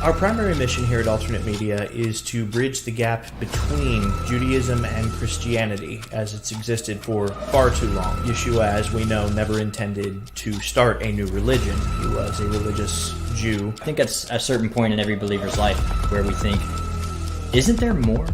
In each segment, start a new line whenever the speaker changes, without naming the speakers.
Our primary mission here at Alternate Media is to bridge the gap between Judaism and Christianity, as it's existed for far too long. Yeshua, as we know, never intended to start a new religion. He was a religious Jew.
I think at a certain point in every believer's life where we think, isn't there more?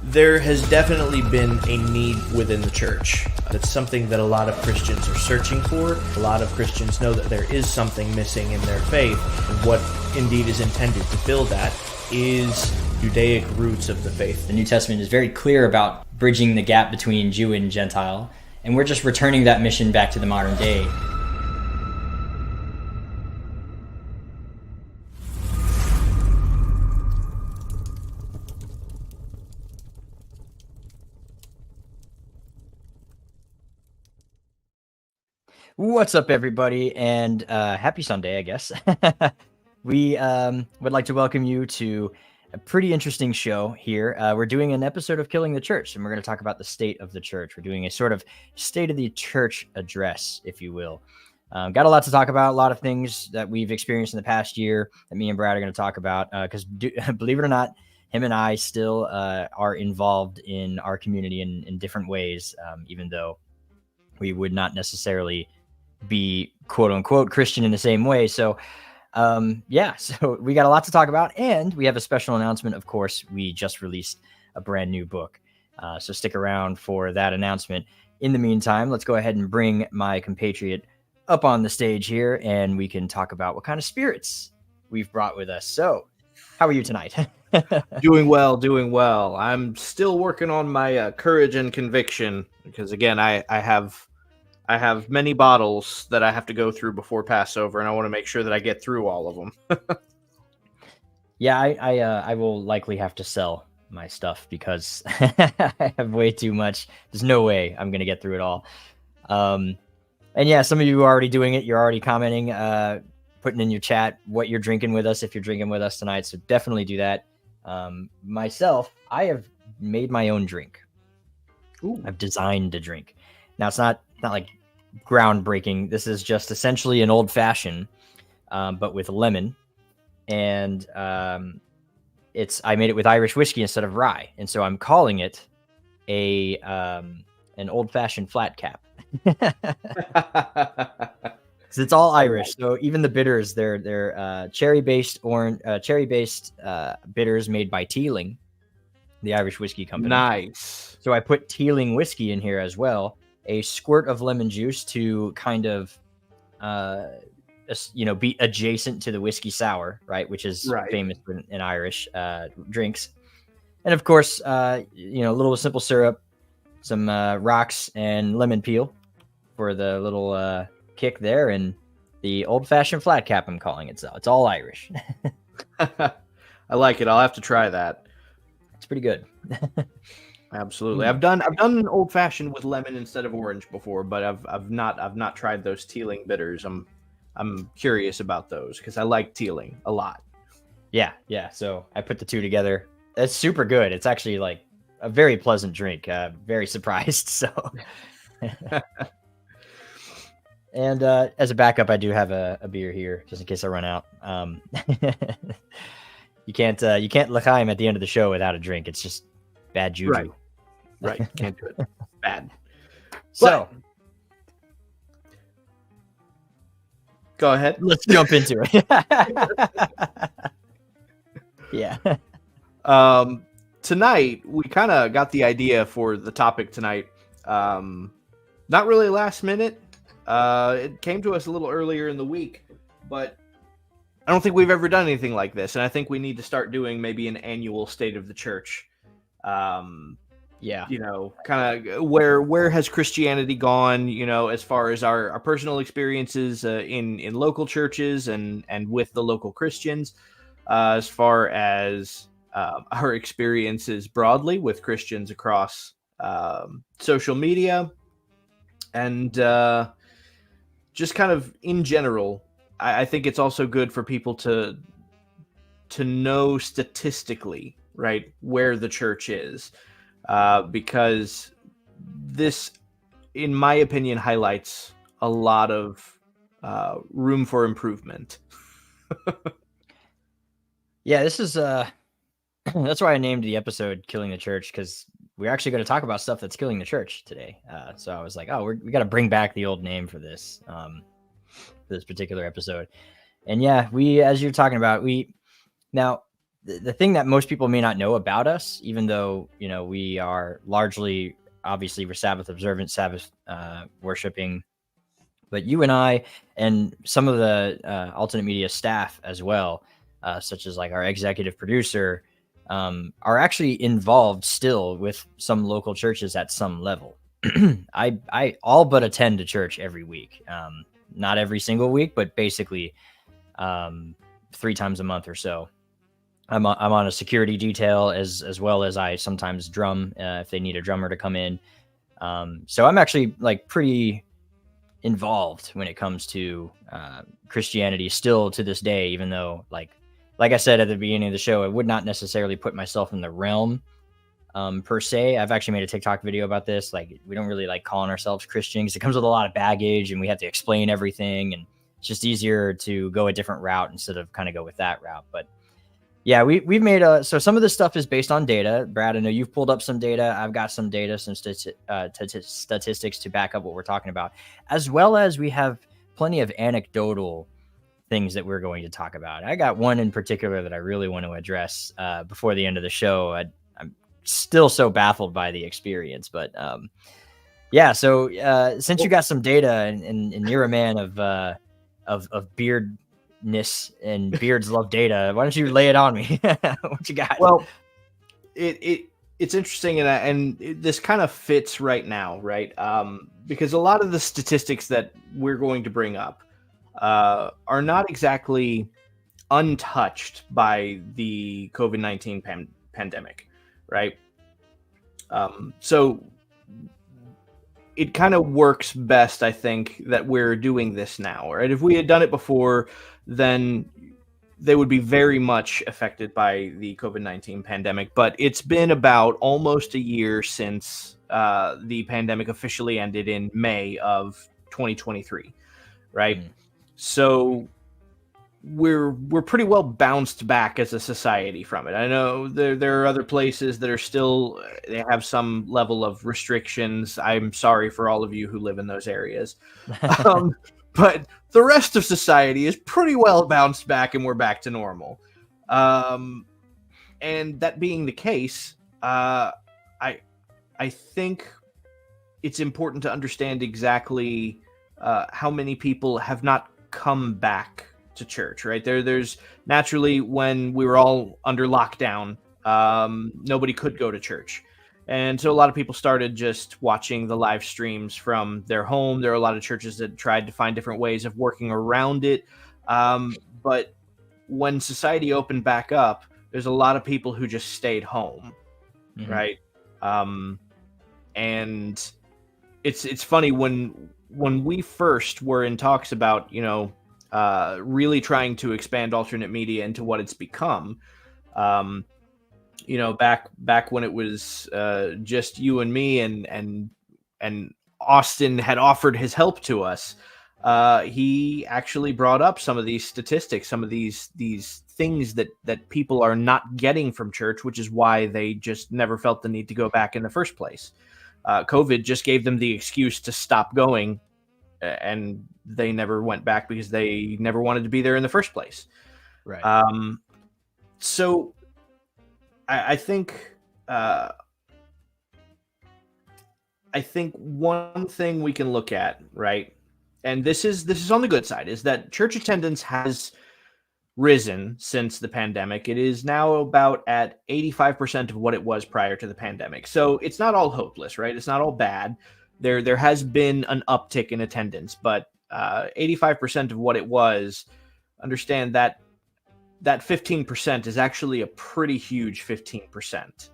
There has definitely been a need within the church. That's something that a lot of Christians are searching for. A lot of Christians know that there is something missing in their faith. And what indeed is intended to fill that is Judaic roots of the faith.
The New Testament is very clear about bridging the gap between Jew and Gentile, and we're just returning that mission back to the modern day. What's up, everybody, and happy Sunday, I guess. We would like to welcome you to a pretty interesting show here. We're doing an episode of Killing the Church, and we're going to talk about the state of the church. We're doing a sort of state of the church address, if you will. Got a lot to talk about, a lot of things that we've experienced in the past year that me and Brad are going to talk about, because believe it or not, him and I still are involved in our community in different ways, even though we would not necessarily be quote unquote Christian in the same way. So so we got a lot to talk about, and we have a special announcement. Of course, we just released a brand new book. So stick around for that announcement. In the meantime, let's go ahead and bring my compatriot up on the stage here, and we can talk about what kind of spirits we've brought with us. So how are you tonight?
Doing well. I'm still working on my courage and conviction, because again, I have many bottles that I have to go through before Passover, and I want to make sure that I get through all of them.
Yeah, I will likely have to sell my stuff because I have way too much. There's no way I'm going to get through it all. And yeah, some of you are already doing it. You're already commenting, putting in your chat what you're drinking with us if you're drinking with us tonight. So definitely do that. Myself, I have made my own drink.
Ooh.
I've designed a drink. Now, it's not like groundbreaking. This is just essentially an old fashioned, but with lemon, and I made it with Irish whiskey instead of rye, and so I'm calling it an old fashioned flat cap. So it's all Irish. So even the bitters, they're cherry based bitters made by Teeling, the Irish whiskey company.
Nice.
So I put Teeling whiskey in here as well. A squirt of lemon juice to kind of, be adjacent to the whiskey sour, right? Which is famous in Irish drinks. And of course, a little simple syrup, some rocks and lemon peel for the little kick there. And the old fashioned flat cap, I'm calling it. So it's all Irish.
I like it. I'll have to try that.
It's pretty good.
Absolutely. I've done an old fashioned with lemon instead of orange before, but I've not tried those Teeling bitters. I'm curious about those because I like Teeling a lot.
Yeah. So I put the two together. It's super good. It's actually like a very pleasant drink. Very surprised. So, and as a backup, I do have a beer here just in case I run out. You can't l'chaim at the end of the show without a drink. It's just bad juju.
Right. Can't do it. Bad.
So,
go ahead.
Let's jump into it. Yeah.
Tonight, we kind of got the idea for the topic tonight. Not really last minute. It came to us a little earlier in the week, but I don't think we've ever done anything like this. And I think we need to start doing maybe an annual State of the Church. Kind of where has Christianity gone, as far as our personal experiences in local churches and with the local Christians, as far as our experiences broadly with Christians across social media, and just kind of in general. I think it's also good for people to know statistically, right, where the church is, because this, in my opinion, highlights a lot of room for improvement.
Yeah, this is that's why I named the episode "Killing the Church," because we're actually going to talk about stuff that's killing the church today. So I was like, oh, we got to bring back the old name for this particular episode. And yeah, as you're talking about, now the thing that most people may not know about us, even though we are largely, obviously, we're Sabbath observant, Sabbath worshiping, but you and I and some of the alternate media staff as well, such as like our executive producer, are actually involved still with some local churches at some level. I all but attend a church every week. Not every single week, but basically 3 times a month or so. I'm on a security detail as well as I sometimes drum if they need a drummer to come in. So I'm actually like pretty involved when it comes to Christianity still to this day, even though like I said at the beginning of the show, I would not necessarily put myself in the realm per se. I've actually made a TikTok video about this. Like, we don't really like calling ourselves Christian because it comes with a lot of baggage and we have to explain everything. And it's just easier to go a different route instead of kind of go with that route. But yeah, we've made so some of this stuff is based on data. Brad, I know you've pulled up some data. I've got some data, some statistics to back up what we're talking about, as well as we have plenty of anecdotal things that we're going to talk about. I got one in particular that I really want to address before the end of the show. I'm still so baffled by the experience, but yeah. So since you got some data and you're a man of beardness and beards love data, why don't you lay it on me? What you got?
Well, it's interesting, and this kind of fits right now, right? Because a lot of the statistics that we're going to bring up are not exactly untouched by the COVID-19 pandemic, right? So it kind of works best, I think, that we're doing this now, right? If we had done it before, then they would be very much affected by the COVID-19 pandemic. But it's been about almost a year since the pandemic officially ended in May of 2023, right? So we're pretty well bounced back as a society from it. I know there are other places that are still, they have some level of restrictions. I'm sorry for all of you who live in those areas. But the rest of society is pretty well bounced back and we're back to normal. And that being the case, I think it's important to understand exactly how many people have not come back to church, right? There's naturally, when we were all under lockdown, nobody could go to church. And so a lot of people started just watching the live streams from their home. There are a lot of churches that tried to find different ways of working around it. But when society opened back up, there's a lot of people who just stayed home, right? And it's funny, when we first were in talks about, really trying to expand alternate media into what it's become, back when it was just you and me, and Austin had offered his help to us, he actually brought up some of these statistics, some of these things that people are not getting from church, which is why they just never felt the need to go back in the first place. COVID just gave them the excuse to stop going, and they never went back because they never wanted to be there in the first place.
Right.
So I think one thing we can look at, right, and this is on the good side, is that church attendance has risen since the pandemic. It is now about at 85% of what it was prior to the pandemic. So it's not all hopeless, right? It's not all bad. There has been an uptick in attendance, but 85% of what it was, understand that 15% is actually a pretty huge 15%,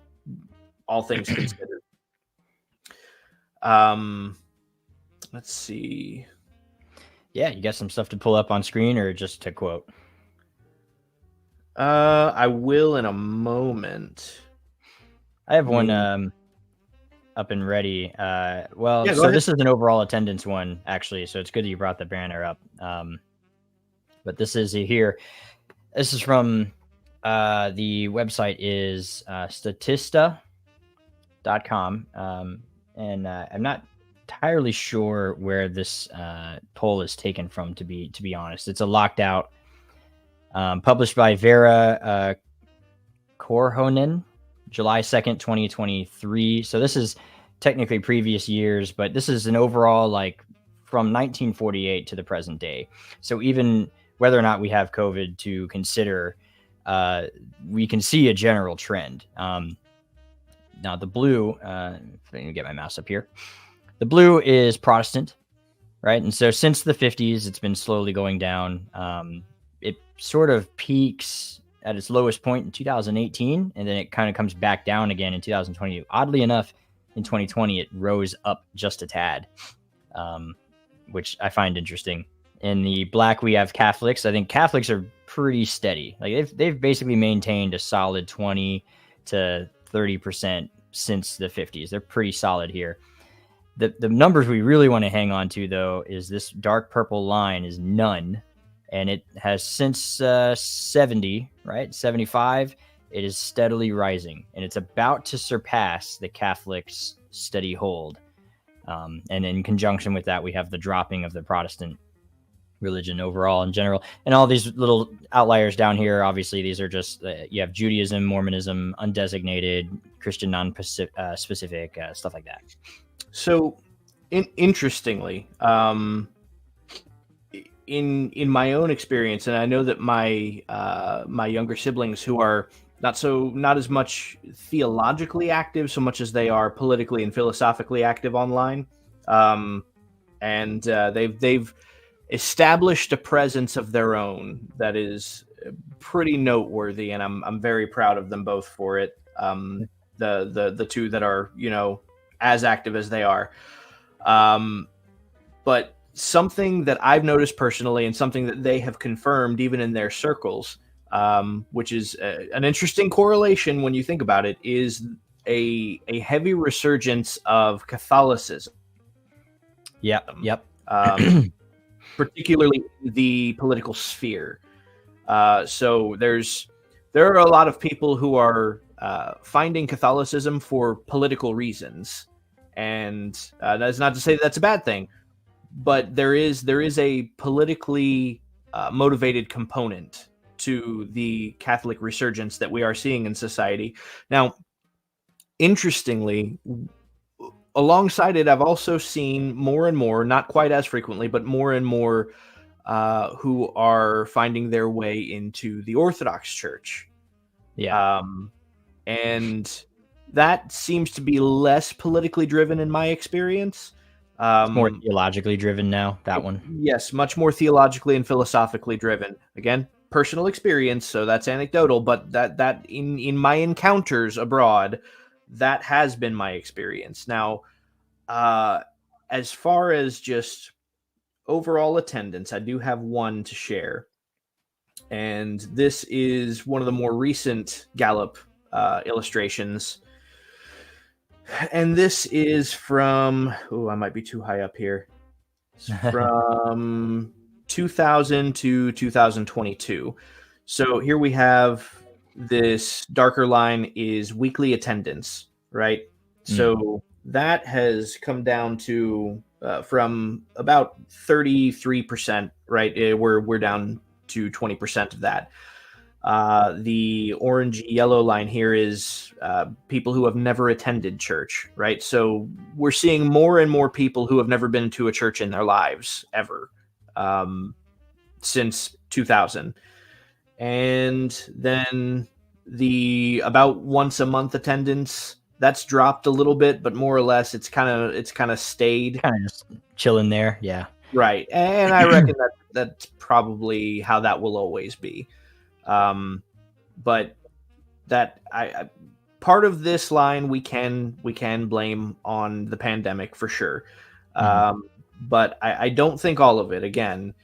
all things considered. Let's see.
Yeah, you got some stuff to pull up on screen or just to quote?
I will in a moment.
I have one up and ready. So
ahead.
This is an overall attendance one, actually, so it's good that you brought the banner up. But this is here. This is from The website is statista.com. And I'm not entirely sure where this poll is taken from, to be honest. It's a locked out, published by Vera Korhonen, July 2nd, 2023. So this is technically previous years, but this is an overall, like, from 1948 to the present day. So even whether or not we have COVID to consider, we can see a general trend. Now the blue, if I can get my mouse up here, the blue is Protestant, right? And so since the 50s, it's been slowly going down. It sort of peaks at its lowest point in 2018, and then it kind of comes back down again in 2020. Oddly enough, in 2020, it rose up just a tad, which I find interesting. In the black, we have Catholics. I think Catholics are pretty steady. Like they've basically maintained a solid 20 to 30% since the 50s. They're pretty solid here. The numbers we really want to hang on to, though, is this dark purple line is none. And it has since 70, right? 75, it is steadily rising. And it's about to surpass the Catholics' steady hold. And in conjunction with that, we have the dropping of the Protestant religion overall in general. And all these little outliers down here, obviously, these are just, you have Judaism, Mormonism, undesignated, Christian non-specific, stuff like that.
So, interestingly, in my own experience, and I know that my my younger siblings, who are not as much theologically active so much as they are politically and philosophically active online, and they've established a presence of their own that is pretty noteworthy, and I'm very proud of them both for it. The two that are, you know, as active as they are, but something that I've noticed personally, and something that they have confirmed even in their circles, which is an interesting correlation when you think about it, is a heavy resurgence of Catholicism.
Yep.
Particularly the political sphere. So there are a lot of people who are finding Catholicism for political reasons, and that's not to say that's a bad thing, but there is a politically motivated component to the Catholic resurgence that we are seeing in society. Now, interestingly, alongside it, I've also seen more and more, not quite as frequently, but more and more who are finding their way into the Orthodox Church.
Yeah.
And that seems to be less politically driven in my experience.
It's more theologically driven now, that one.
Yes, much more theologically and philosophically driven. Again, personal experience, so that's anecdotal, but that in my encounters abroad, that has been my experience. Now, as far as just overall attendance, I do have one to share. And this is one of the more recent Gallup illustrations. And this is from, I might be too high up here. It's from 2000 to 2022. So here we have this darker line is weekly attendance, right? So that has come down to from about 33%, right? We're down to 20% of that. The orange yellow line here is people who have never attended church, right? So we're seeing more and more people who have never been to a church in their lives ever since 2000. And then the about once a month attendance, that's dropped a little bit, but more or less it's kind of stayed.
Kind of just chilling there, yeah.
Right. And I reckon that's probably how that will always be. But that I part of this line we can blame on the pandemic for sure. But I don't think all of it. Again,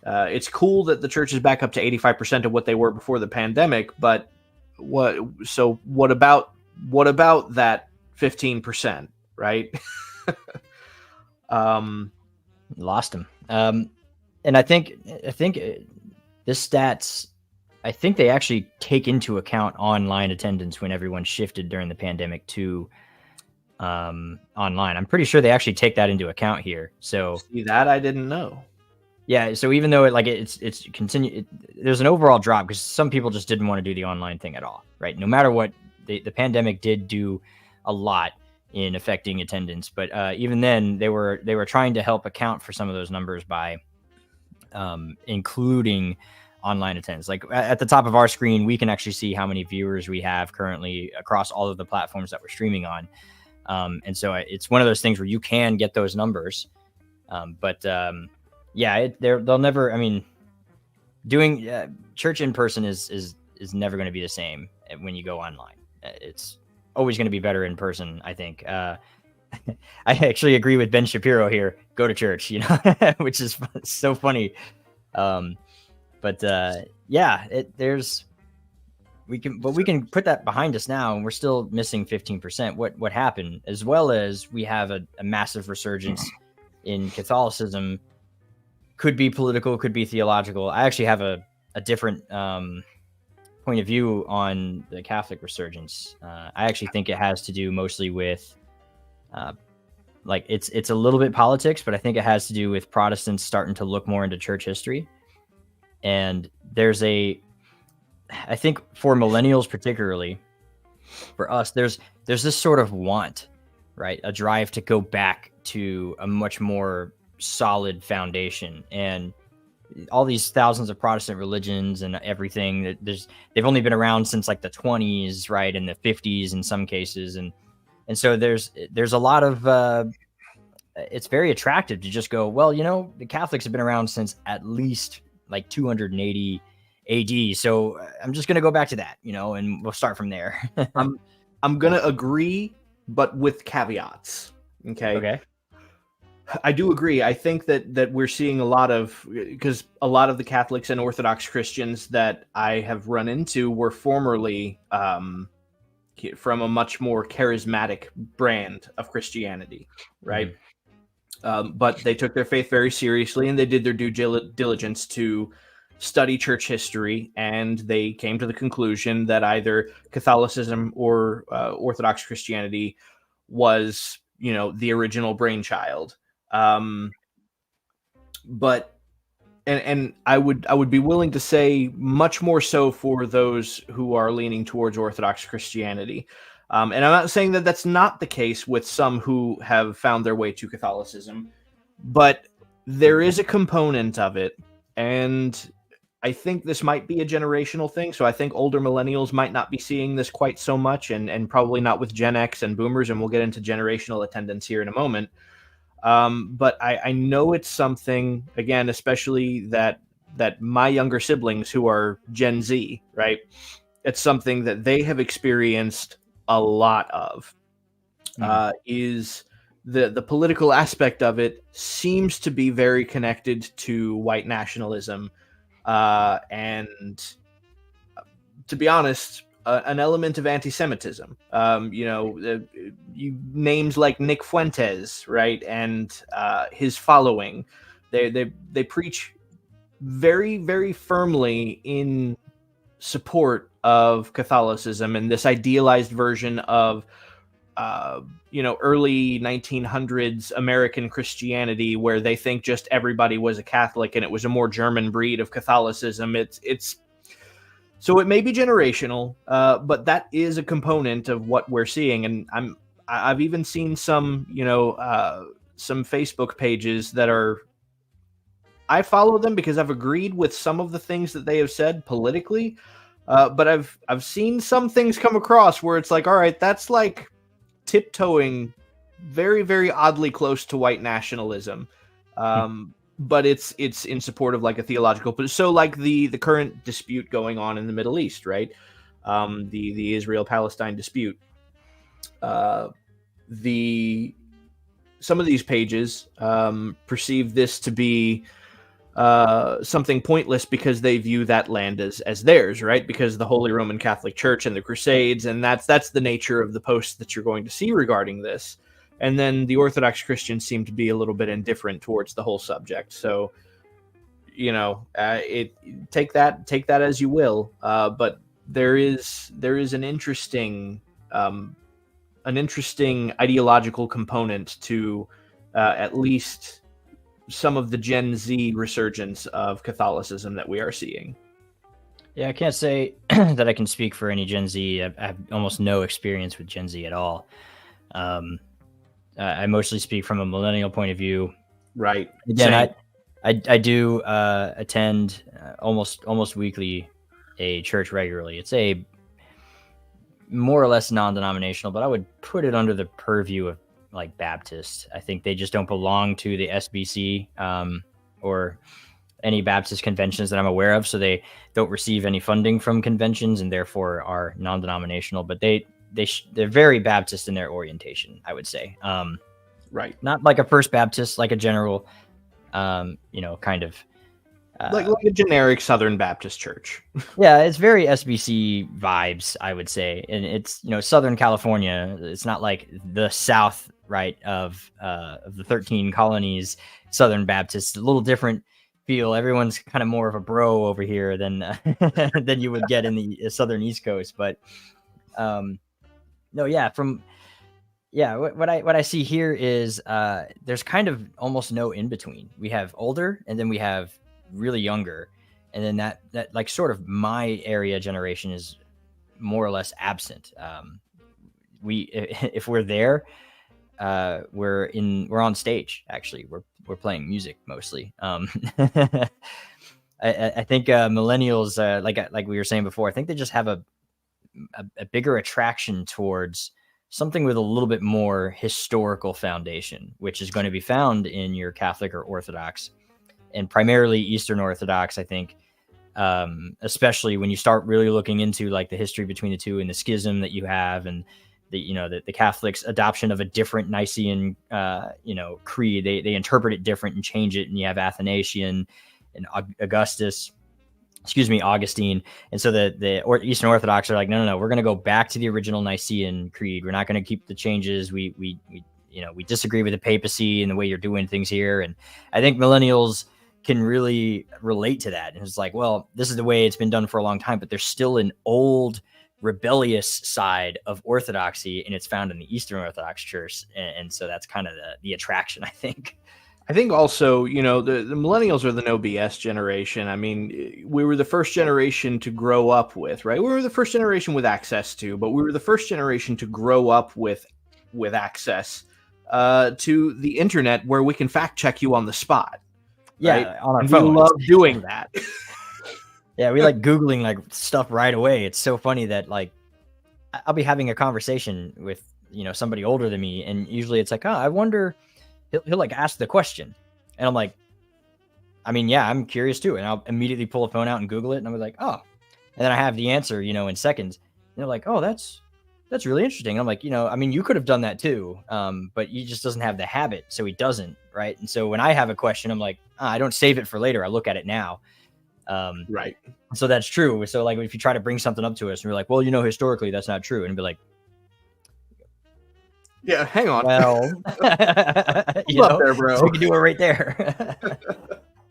it's cool that the church is back up to 85% of what they were before the pandemic, but what about that 15%, right?
Lost him. And I think this stat's I think they actually take into account online attendance when everyone shifted during the pandemic to online. I'm pretty sure they actually take that into account here. So
See, that I didn't know.
yeah, so even though there's an overall drop because some people just didn't want to do the online thing at all, right? No matter what, the pandemic did do a lot in affecting attendance, but even then they were trying to help account for some of those numbers by including online attendance. Like at the top of our screen, we can actually see how many viewers we have currently across all of the platforms that we're streaming on. And so it's one of those things where you can get those numbers. Yeah, they'll never, I mean, doing church in person is never going to be the same when you go online. It's always going to be better in person, I think. I actually agree with Ben Shapiro here. Go to church, which is so funny. We can put that behind us now, and we're still missing 15%. What happened, as well as we have a massive resurgence in Catholicism. Could be political, could be theological. I actually have a different point of view on the Catholic resurgence. I actually think it has to do mostly with, it's a little bit politics, but I think it has to do with Protestants starting to look more into church history. And I think for millennials particularly, for us, there's this sort of want, right? A drive to go back to a much more solid foundation. And all these thousands of Protestant religions and everything, they've only been around since like the 20s, right? And the 50s in some cases. And so there's a lot of, it's very attractive to just go, well, the Catholics have been around since at least like 280 AD. So I'm just going to go back to that, and we'll start from there.
I'm going to agree, but with caveats. Okay. I do agree. I think that we're seeing because a lot of the Catholics and Orthodox Christians that I have run into were formerly from a much more charismatic brand of Christianity, right? But they took their faith very seriously, and they did their due diligence to study church history, and they came to the conclusion that either Catholicism or Orthodox Christianity was, the original brainchild. But I would be willing to say much more so for those who are leaning towards Orthodox Christianity. And I'm not saying that that's not the case with some who have found their way to Catholicism, but there is a component of it. And I think this might be a generational thing. So I think older millennials might not be seeing this quite so much, and probably not with Gen X and boomers. And we'll get into generational attendance here in a moment. But I know it's something, again, especially that my younger siblings who are Gen Z, right? It's something that they have experienced a lot of, is the political aspect of it seems to be very connected to white nationalism. And to be honest, an element of anti-Semitism. Names like Nick Fuentes, right, and his following, they preach very, very firmly in support of Catholicism and this idealized version of early 1900s American Christianity, where they think just everybody was a Catholic and it was a more German breed of Catholicism. So it may be generational, but that is a component of what we're seeing. And I've even seen some Facebook pages that I follow them because I've agreed with some of the things that they have said politically. But I've seen some things come across where it's like, all right, that's like tiptoeing very, very oddly close to white nationalism. But it's in support of like a theological, but so like the current dispute going on in the Middle East, right? The Israel-Palestine dispute. Some of these pages perceive this to be something pointless because they view that land as theirs, right? Because the Holy Roman Catholic Church and the Crusades, and that's the nature of the posts that you're going to see regarding this. And then the Orthodox Christians seem to be a little bit indifferent towards the whole subject. So, it take that as you will. But there is an interesting ideological component to at least some of the Gen Z resurgence of Catholicism that we are seeing.
Yeah, I can't say that I can speak for any Gen Z. I have almost no experience with Gen Z at all. I mostly speak from a millennial point of view.
Right.
Again, I do attend almost weekly a church regularly. It's a more or less non-denominational, but I would put it under the purview of like Baptist. I think they just don't belong to the SBC or any Baptist conventions that I'm aware of, so they don't receive any funding from conventions and therefore are non-denominational. But they're very Baptist in their orientation, I would say.
Right.
Not like a First Baptist, like a general, kind of
like a generic Southern Baptist church.
Yeah, it's very SBC vibes, I would say, and it's Southern California. It's not like the South, right, of the 13 colonies. Southern Baptist, a little different feel. Everyone's kind of more of a bro over here than than you would get in the Southern East Coast. But what I see here is there's kind of almost no in between. We have older, and then we have really younger, and then that like sort of my area generation is more or less absent. If we're there, we're on stage. Actually, we're playing music mostly. I think millennials, like we were saying before, I think they just have a bigger attraction towards something with a little bit more historical foundation, which is going to be found in your Catholic or Orthodox, and primarily Eastern Orthodox, I think, especially when you start really looking into like the history between the two and the schism that you have, and the Catholics' adoption of a different Nicene, creed. They interpret it different and change it, and you have Athanasian and Augustine. And so the Eastern Orthodox are like, no, we're going to go back to the original Nicene creed. We're not going to keep the changes. We disagree with the papacy and the way you're doing things here. And I think millennials can really relate to that. And it's like, well, this is the way it's been done for a long time, but there's still an old rebellious side of Orthodoxy, and it's found in the Eastern Orthodox Church. And so that's kind of the attraction, I think.
I think also, the millennials are the no BS generation. I mean, we were the first generation to grow up with, right? We were the first generation with access to, but we were the first generation to grow up with access to the internet, where we can fact check you on the spot. Right?
Yeah, on our
and
phone.
We love doing that.
Yeah, we like Googling like stuff right away. It's so funny that like I'll be having a conversation with somebody older than me, and usually it's like, oh, I wonder. He'll like ask the question, and I'm like, I mean, yeah, I'm curious too, and I'll immediately pull a phone out and Google it, and I'm like, oh, and then I have the answer, in seconds. And they're like, oh, that's really interesting. And I'm like, I mean, you could have done that too, but he just doesn't have the habit, so he doesn't, right? And so when I have a question, I'm like, I don't save it for later. I look at it now.
Right.
So that's true. So like, if you try to bring something up to us, and we're like, well, historically, that's not true, and be like,
yeah, hang on.
Well,
there, bro.
So we can do it right there.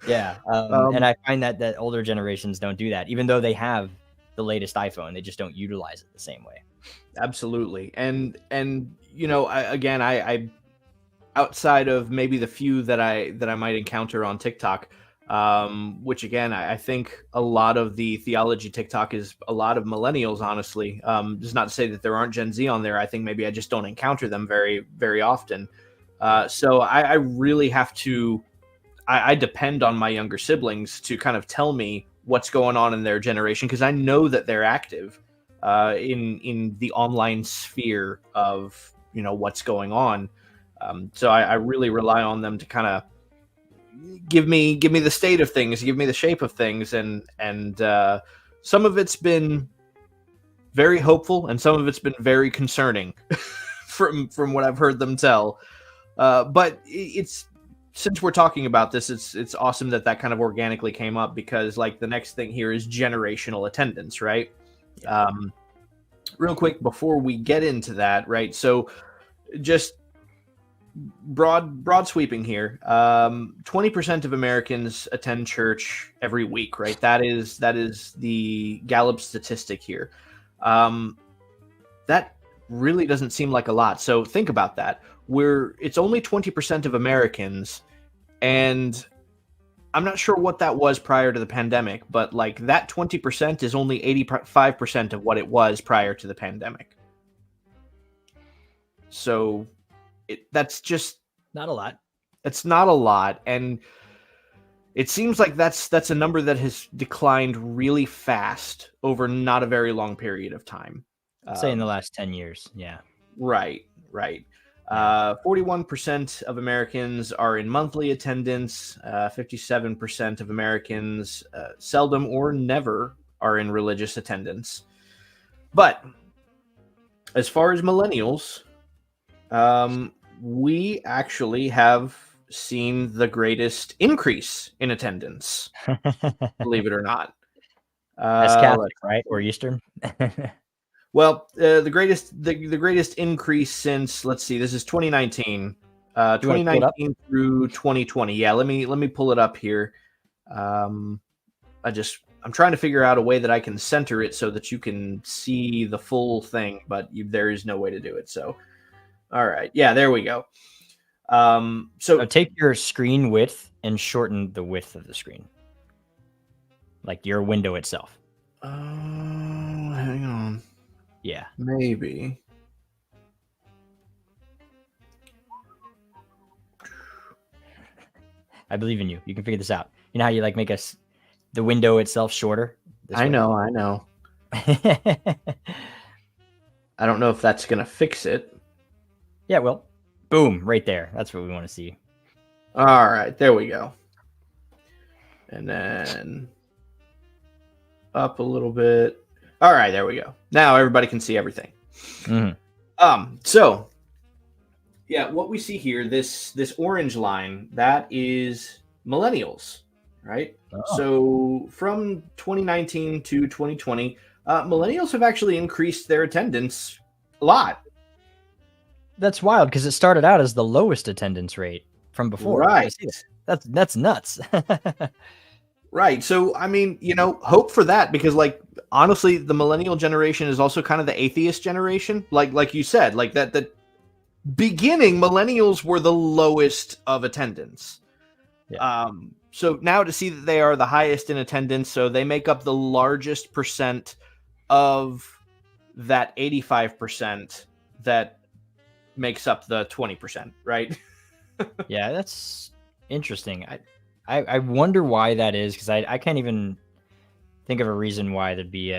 Yeah, and I find that older generations don't do that, even though they have the latest iPhone. They just don't utilize it the same way.
Absolutely, and I outside of maybe the few that I might encounter on TikTok, which again, I think a lot of the theology TikTok is a lot of millennials, honestly. Just not to say that there aren't Gen Z on there. I think maybe I just don't encounter them very, very often. So I really have to, I depend on my younger siblings to kind of tell me what's going on in their generation, because I know that they're active in the online sphere of, what's going on. So I really rely on them to kind of give me the state of things, give me the shape of things, and some of it's been very hopeful, and some of it's been very concerning from what I've heard them tell. But it's, since we're talking about this, it's awesome that kind of organically came up, because like the next thing here is generational attendance, right? Real quick before we get into that, right? So just broad sweeping here. 20% of Americans attend church every week, right? That is the Gallup statistic here. That really doesn't seem like a lot. So think about that. It's only 20% of Americans, and I'm not sure what that was prior to the pandemic, but like that 20% is only 85% of what it was prior to the pandemic. So that's just
not a lot.
It's not a lot, and it seems like that's a number that has declined really fast over not a very long period of time.
Say in the last 10 years, yeah.
Right. 41% of Americans are in monthly attendance. 57% of Americans seldom or never are in religious attendance. But as far as millennials, we actually have seen the greatest increase in attendance, believe it or not.
As Catholic, right? Or Eastern?
Well, the greatest increase since, let's see, this is 2019. 2019 through 2020. Yeah, let me pull it up here. I'm trying to figure out a way that I can center it so that you can see the full thing, but there is no way to do it. So, all right. Yeah, there we go. So
take your screen width and shorten the width of the screen. Like your window itself.
Hang on.
Yeah.
Maybe.
I believe in you. You can figure this out. You know how you like make the window itself shorter?
I know. I don't know if that's going to fix it.
Yeah, well, boom, right there. That's what we want to see.
All right, there we go. And then up a little bit. All right, there we go. Now everybody can see everything.
Mm-hmm.
So yeah, what we see here, this orange line, that is millennials, right?
Oh.
So from 2019 to 2020, millennials have actually increased their attendance a lot.
That's wild because it started out as the lowest attendance rate from before.
Right.
That's nuts.
Right. So, I mean, hope for that, because, like, honestly, the millennial generation is also kind of the atheist generation. Like you said, like that beginning, millennials were the lowest of attendance.
Yeah.
So now to see that they are the highest in attendance, so they make up the largest percent of that 85% that makes up the 20%, right?
Yeah, that's interesting. I wonder why that is, because I can't even think of a reason why there'd be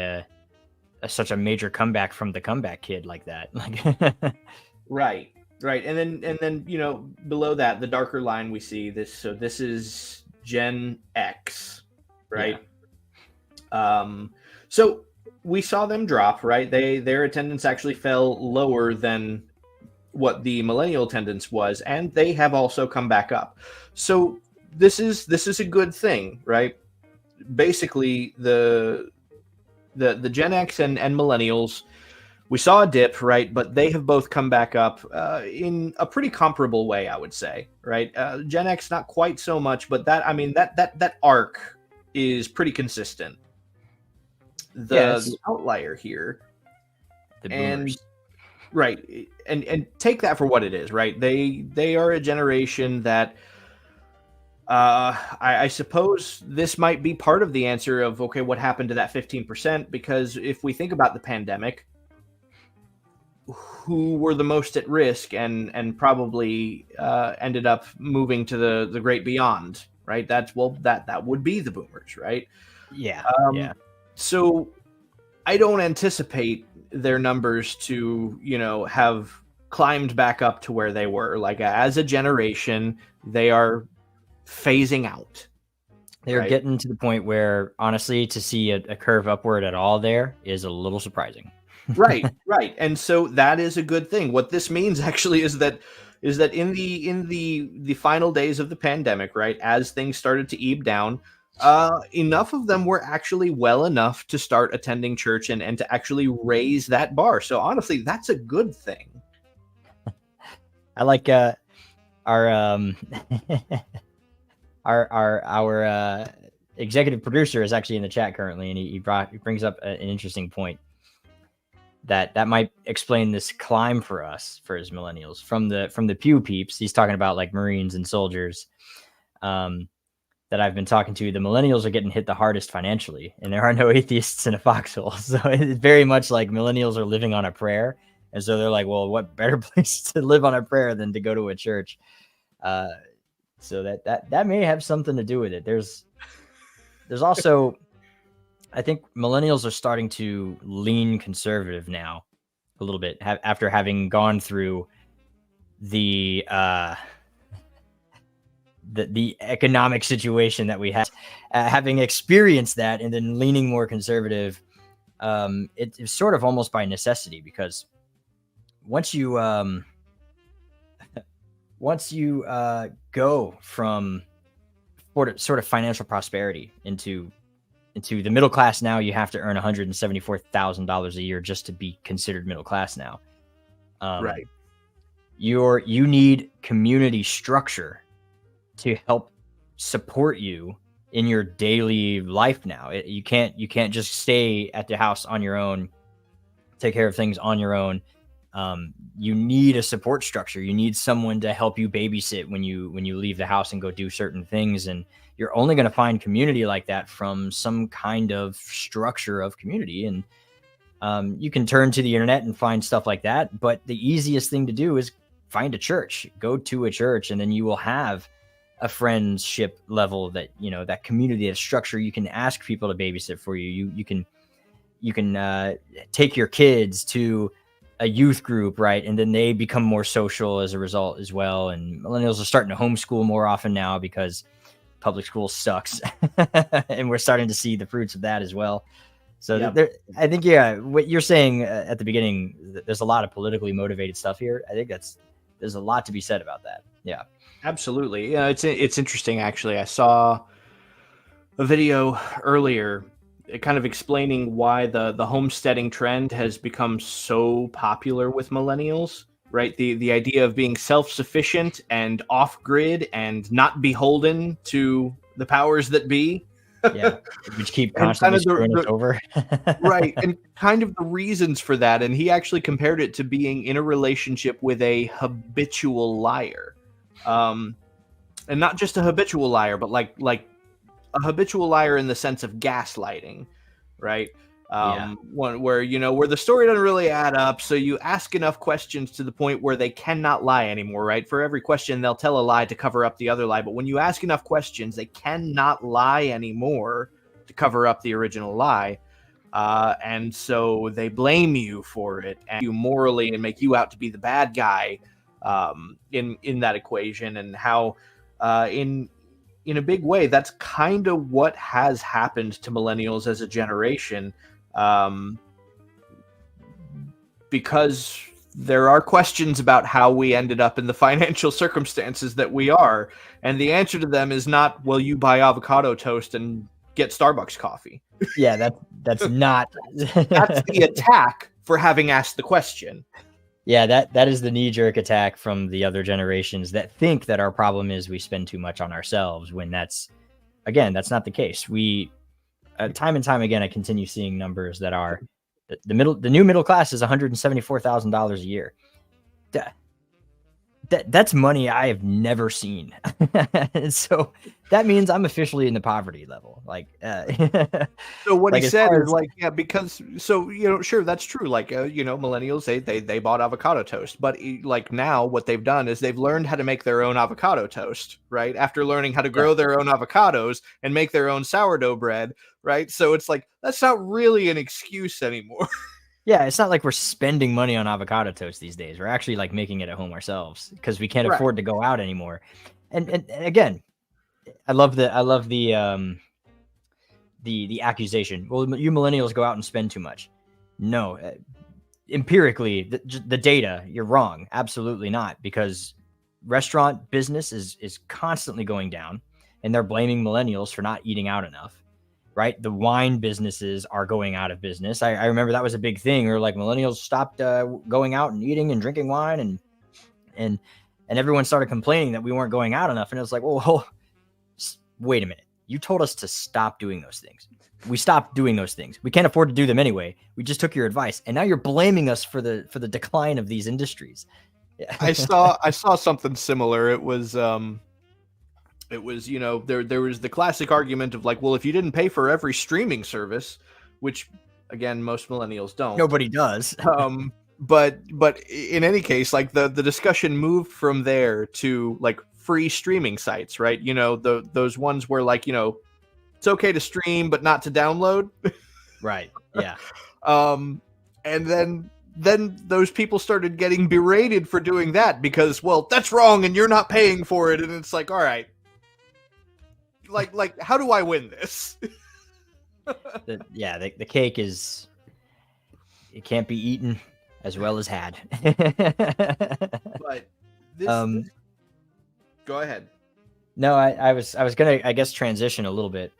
such a major comeback from the comeback kid like that.
Right. And then below that, the darker line we see this. So this is Gen X, right? Yeah. So we saw them drop, right? Their attendance actually fell lower than what the millennial attendance was, and they have also come back up. So this is a good thing, right? Basically, the Gen X and millennials, we saw a dip, right? But they have both come back up in a pretty comparable way, I would say, right? Gen X not quite so much, but that arc is pretty consistent. The outlier here,
the boomers.
Right, and take that for what it is, right? They are a generation that I suppose this might be part of the answer of, okay, what happened to that 15%? Because if we think about the pandemic, who were the most at risk and probably ended up moving to the great beyond, right? That would be the boomers, right?
Yeah.
So I don't anticipate their numbers to, have climbed back up to where they were. Like, as a generation, they are phasing out.
They're getting to the point where, honestly, to see a curve upward at all there is a little surprising.
Right. And so that is a good thing. What this means actually is that in the final days of the pandemic, right, as things started to ebb down, enough of them were actually well enough to start attending church and to actually raise that bar. So honestly, that's a good thing.
I like our our executive producer is actually in the chat currently, and he brings up an interesting point that might explain this climb for us, for as millennials, from the Pew peeps. He's talking about like Marines and soldiers that I've been talking to. The millennials are getting hit the hardest financially, and there are no atheists in a foxhole. So it's very much like millennials are living on a prayer. And so they're like, well, what better place to live on a prayer than to go to a church? So that may have something to do with it. There's also, I think millennials are starting to lean conservative now a little bit after having gone through the economic situation that we had, having experienced that and then leaning more conservative. It's sort of almost by necessity, because once you go from sort of financial prosperity into the middle class, now you have to earn $174,000 a year just to be considered middle class now.
Right.
You need community structure to help support you in your daily life now. You can't just stay at the house on your own, take care of things on your own. You need a support structure. You need someone to help you babysit when you leave the house and go do certain things. And you're only going to find community like that from some kind of structure of community. And you can turn to the internet and find stuff like that. But the easiest thing to do is find a church, go to a church, and then you will have a friendship level, that, you know, that community, that structure. You can ask people to babysit for you. You can take your kids to a youth group, right? And then they become more social as a result as well. And millennials are starting to homeschool more often now because public school sucks. And we're starting to see the fruits of that as well. So
Yep.
I think, what you're saying at the beginning, there's a lot of politically motivated stuff here. I think there's a lot to be said about that. Yeah.
Absolutely. Yeah, it's interesting, actually. I saw a video earlier kind of explaining why the homesteading trend has become so popular with millennials, right? The idea of being self-sufficient and off-grid and not beholden to the powers that be.
Yeah, which keep constantly screwing us over.
Right, and kind of the reasons for that. And he actually compared it to being in a relationship with a habitual liar. And not just a habitual liar, but like a habitual liar in the sense of gaslighting, right? One where, you know, where the story doesn't really add up, so you ask enough questions to the point where they cannot lie anymore, right? For every question, they'll tell a lie to cover up the other lie, but when you ask enough questions, they cannot lie anymore to cover up the original lie. And so they blame you for it, and you morally, and make you out to be the bad guy in that equation. And how in a big way, that's kind of what has happened to millennials as a generation, because there are questions about how we ended up in the financial circumstances that we are, and the answer to them is not, well, you buy avocado toast and get Starbucks coffee.
Yeah, that's not
That's the attack for having asked the question.
Yeah, that is the knee-jerk attack from the other generations that think that our problem is we spend too much on ourselves, when that's not the case. We time and time again, I continue seeing numbers that are the new middle class is $174,000 a year. That's money I have never seen. And so that means I'm officially in the poverty level. Like,
so what
like,
he
as
said
far
is
as-
like, yeah, because, so, you know, sure, that's true. Like, you know, millennials, they bought avocado toast, but like now what they've done is they've learned how to make their own avocado toast, right? After learning how to grow their own avocados and make their own sourdough bread, right? So it's like, that's not really an excuse anymore.
Yeah, it's not like we're spending money on avocado toast these days. We're actually like making it at home ourselves because we can't
Right.
afford to go out anymore. And again, I love the accusation. Well, you millennials go out and spend too much. No, empirically, the data, you're wrong. Absolutely not, because restaurant business is constantly going down, and they're blaming millennials for not eating out enough. Right, the wine businesses are going out of business. I remember that was a big thing. Or like millennials stopped going out and eating and drinking wine, and and everyone started complaining that we weren't going out enough. And it was like, whoa, wait a minute. You told us to stop doing those things. We stopped doing those things. We can't afford to do them anyway. We just took your advice, and now you're blaming us for the decline of these industries. Yeah.
I saw something similar. It was there was the classic argument of like, well, if you didn't pay for every streaming service, which again most millennials don't.
Nobody does.
But in any case, like the discussion moved from there to like free streaming sites, right? Those ones where like, it's okay to stream but not to download.
Right. Yeah.
And then those people started getting berated for doing that because, well, that's wrong and you're not paying for it. And it's like, all right, like how do I win this?
The cake is, it can't be eaten as well as had.
But this, go ahead.
No, I was gonna, I guess, transition a little bit.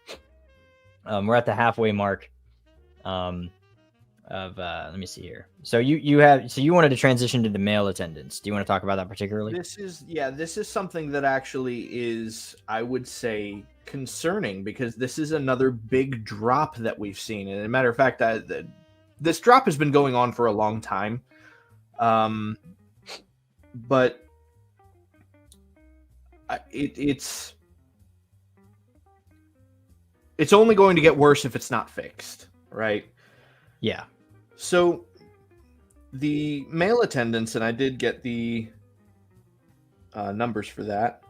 We're at the halfway mark of let me see here. So you wanted to transition to the male attendants. Do you want to talk about that particularly?
This is something that actually is, I would say, concerning, because this is another big drop that we've seen. And as a matter of fact, this drop has been going on for a long time. But it's only going to get worse if it's not fixed, right?
Yeah.
So the male attendance, and I did get the numbers for that,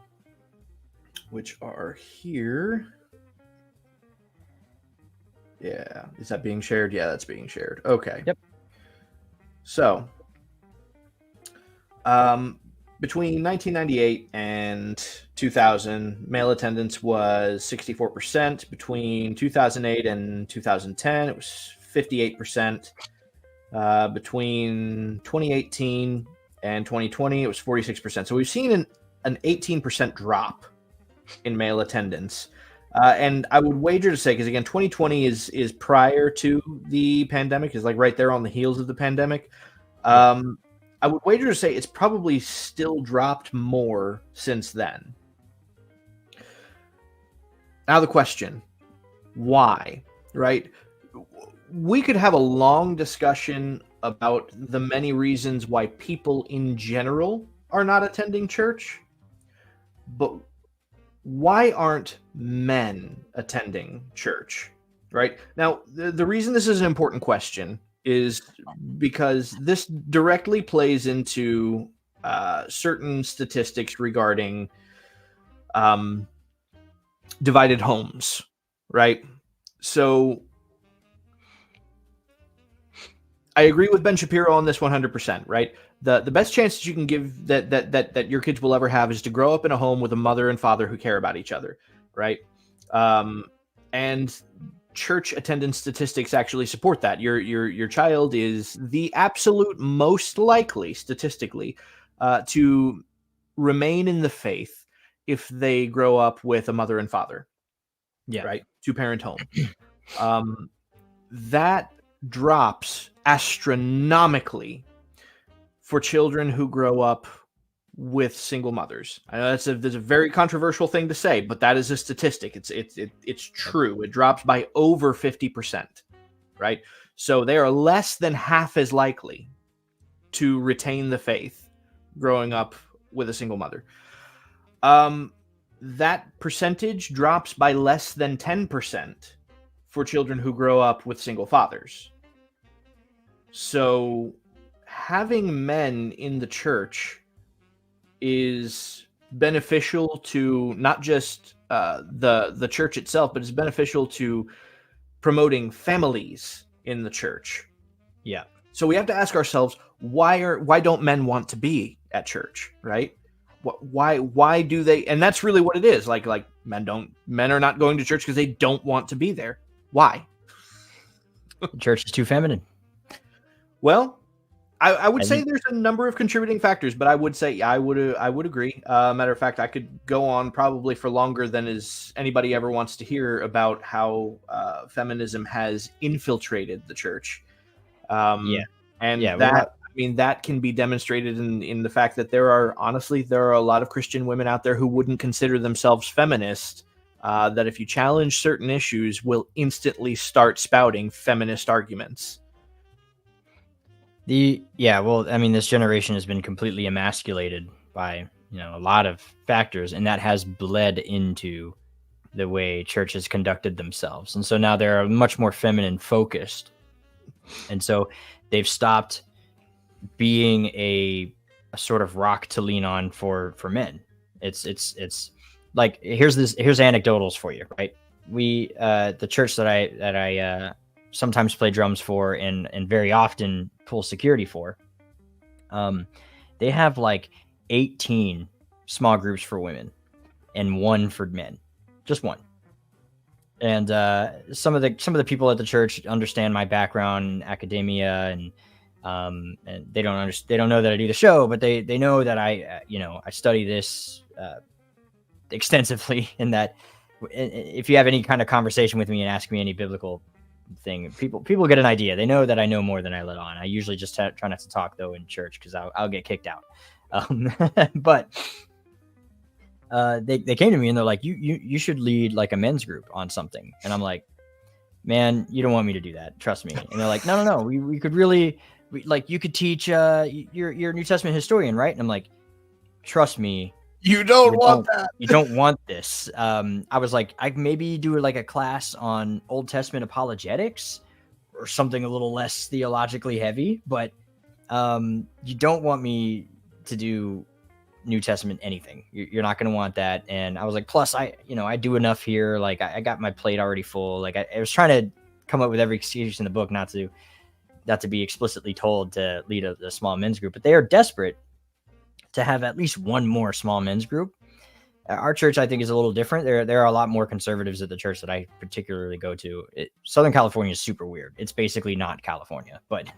which are here. Yeah. Is that being shared? Yeah, that's being shared. Okay.
Yep.
So, between 1998 and 2000, male attendance was 64%. Between 2008 and 2010, it was 58%. Between 2018 and 2020, it was 46%. So we've seen an 18% drop in male attendance. And I would wager to say, because again, 2020 is prior to the pandemic, is like right there on the heels of the pandemic. I would wager to say it's probably still dropped more since then. Now the question, why, right? We could have a long discussion about the many reasons why people in general are not attending church, but why aren't men attending church, right? Now, the reason this is an important question is because this directly plays into certain statistics regarding divided homes, right? So I agree with Ben Shapiro on this 100%, right? The best chance that you can give that your kids will ever have is to grow up in a home with a mother and father who care about each other, right? And church attendance statistics actually support that. Your child is the absolute most likely, statistically, to remain in the faith if they grow up with a mother and father.
Yeah.
Right? Two-parent home. That drops astronomically for children who grow up with single mothers. I know that's a very controversial thing to say, but that is a statistic. It's true. It drops by over 50%, right? So they are less than half as likely to retain the faith growing up with a single mother. That percentage drops by less than 10% for children who grow up with single fathers. So having men in the church is beneficial to not just the church itself, but it's beneficial to promoting families in the church.
Yeah. So
we have to ask ourselves, why don't men want to be at church, right? Why do they? And that's really what it is. Like men are not going to church because they don't want to be there. Why?
The church is too feminine.
Well, I would say there's a number of contributing factors, but I would say I would agree. Matter of fact, I could go on probably for longer than anybody ever wants to hear about how feminism has infiltrated the church. mean, that can be demonstrated in the fact that there are a lot of Christian women out there who wouldn't consider themselves feminist, that if you challenge certain issues will instantly start spouting feminist arguments.
Well, I mean, this generation has been completely emasculated by, a lot of factors, and that has bled into the way churches conducted themselves. And so now they're much more feminine focused. And so they've stopped being a sort of rock to lean on for men. It's like, here's anecdotals for you, right? We, the church that I sometimes play drums for and very often pull security for, they have like 18 small groups for women and 1 for men, just 1. And some of the people at the church understand my background in academia, and they don't know that I do the show, but they know that I study this extensively, and that if you have any kind of conversation with me and ask me any biblical thing, people get an idea. They know that I know more than I let on. I usually just try not to talk though in church, because I'll get kicked out. But they came to me and they're like, you should lead like a men's group on something. And I'm like, man, you don't want me to do that. Trust me. And they're like, no. We could really, you could teach, you're a New Testament historian, right? And I'm like, trust me.
You don't want that.
You don't want this. I was like, I maybe do like a class on Old Testament apologetics or something a little less theologically heavy, but you don't want me to do New Testament anything. You're not going to want that. And I was like, plus I do enough here. Like I got my plate already full. Like I was trying to come up with every excuse in the book not to be explicitly told to lead a small men's group, but they are desperate to have at least one more small men's group. Our church, I think, is a little different. There are a lot more conservatives at the church that I particularly go to. Southern California is super weird. It's basically not California, but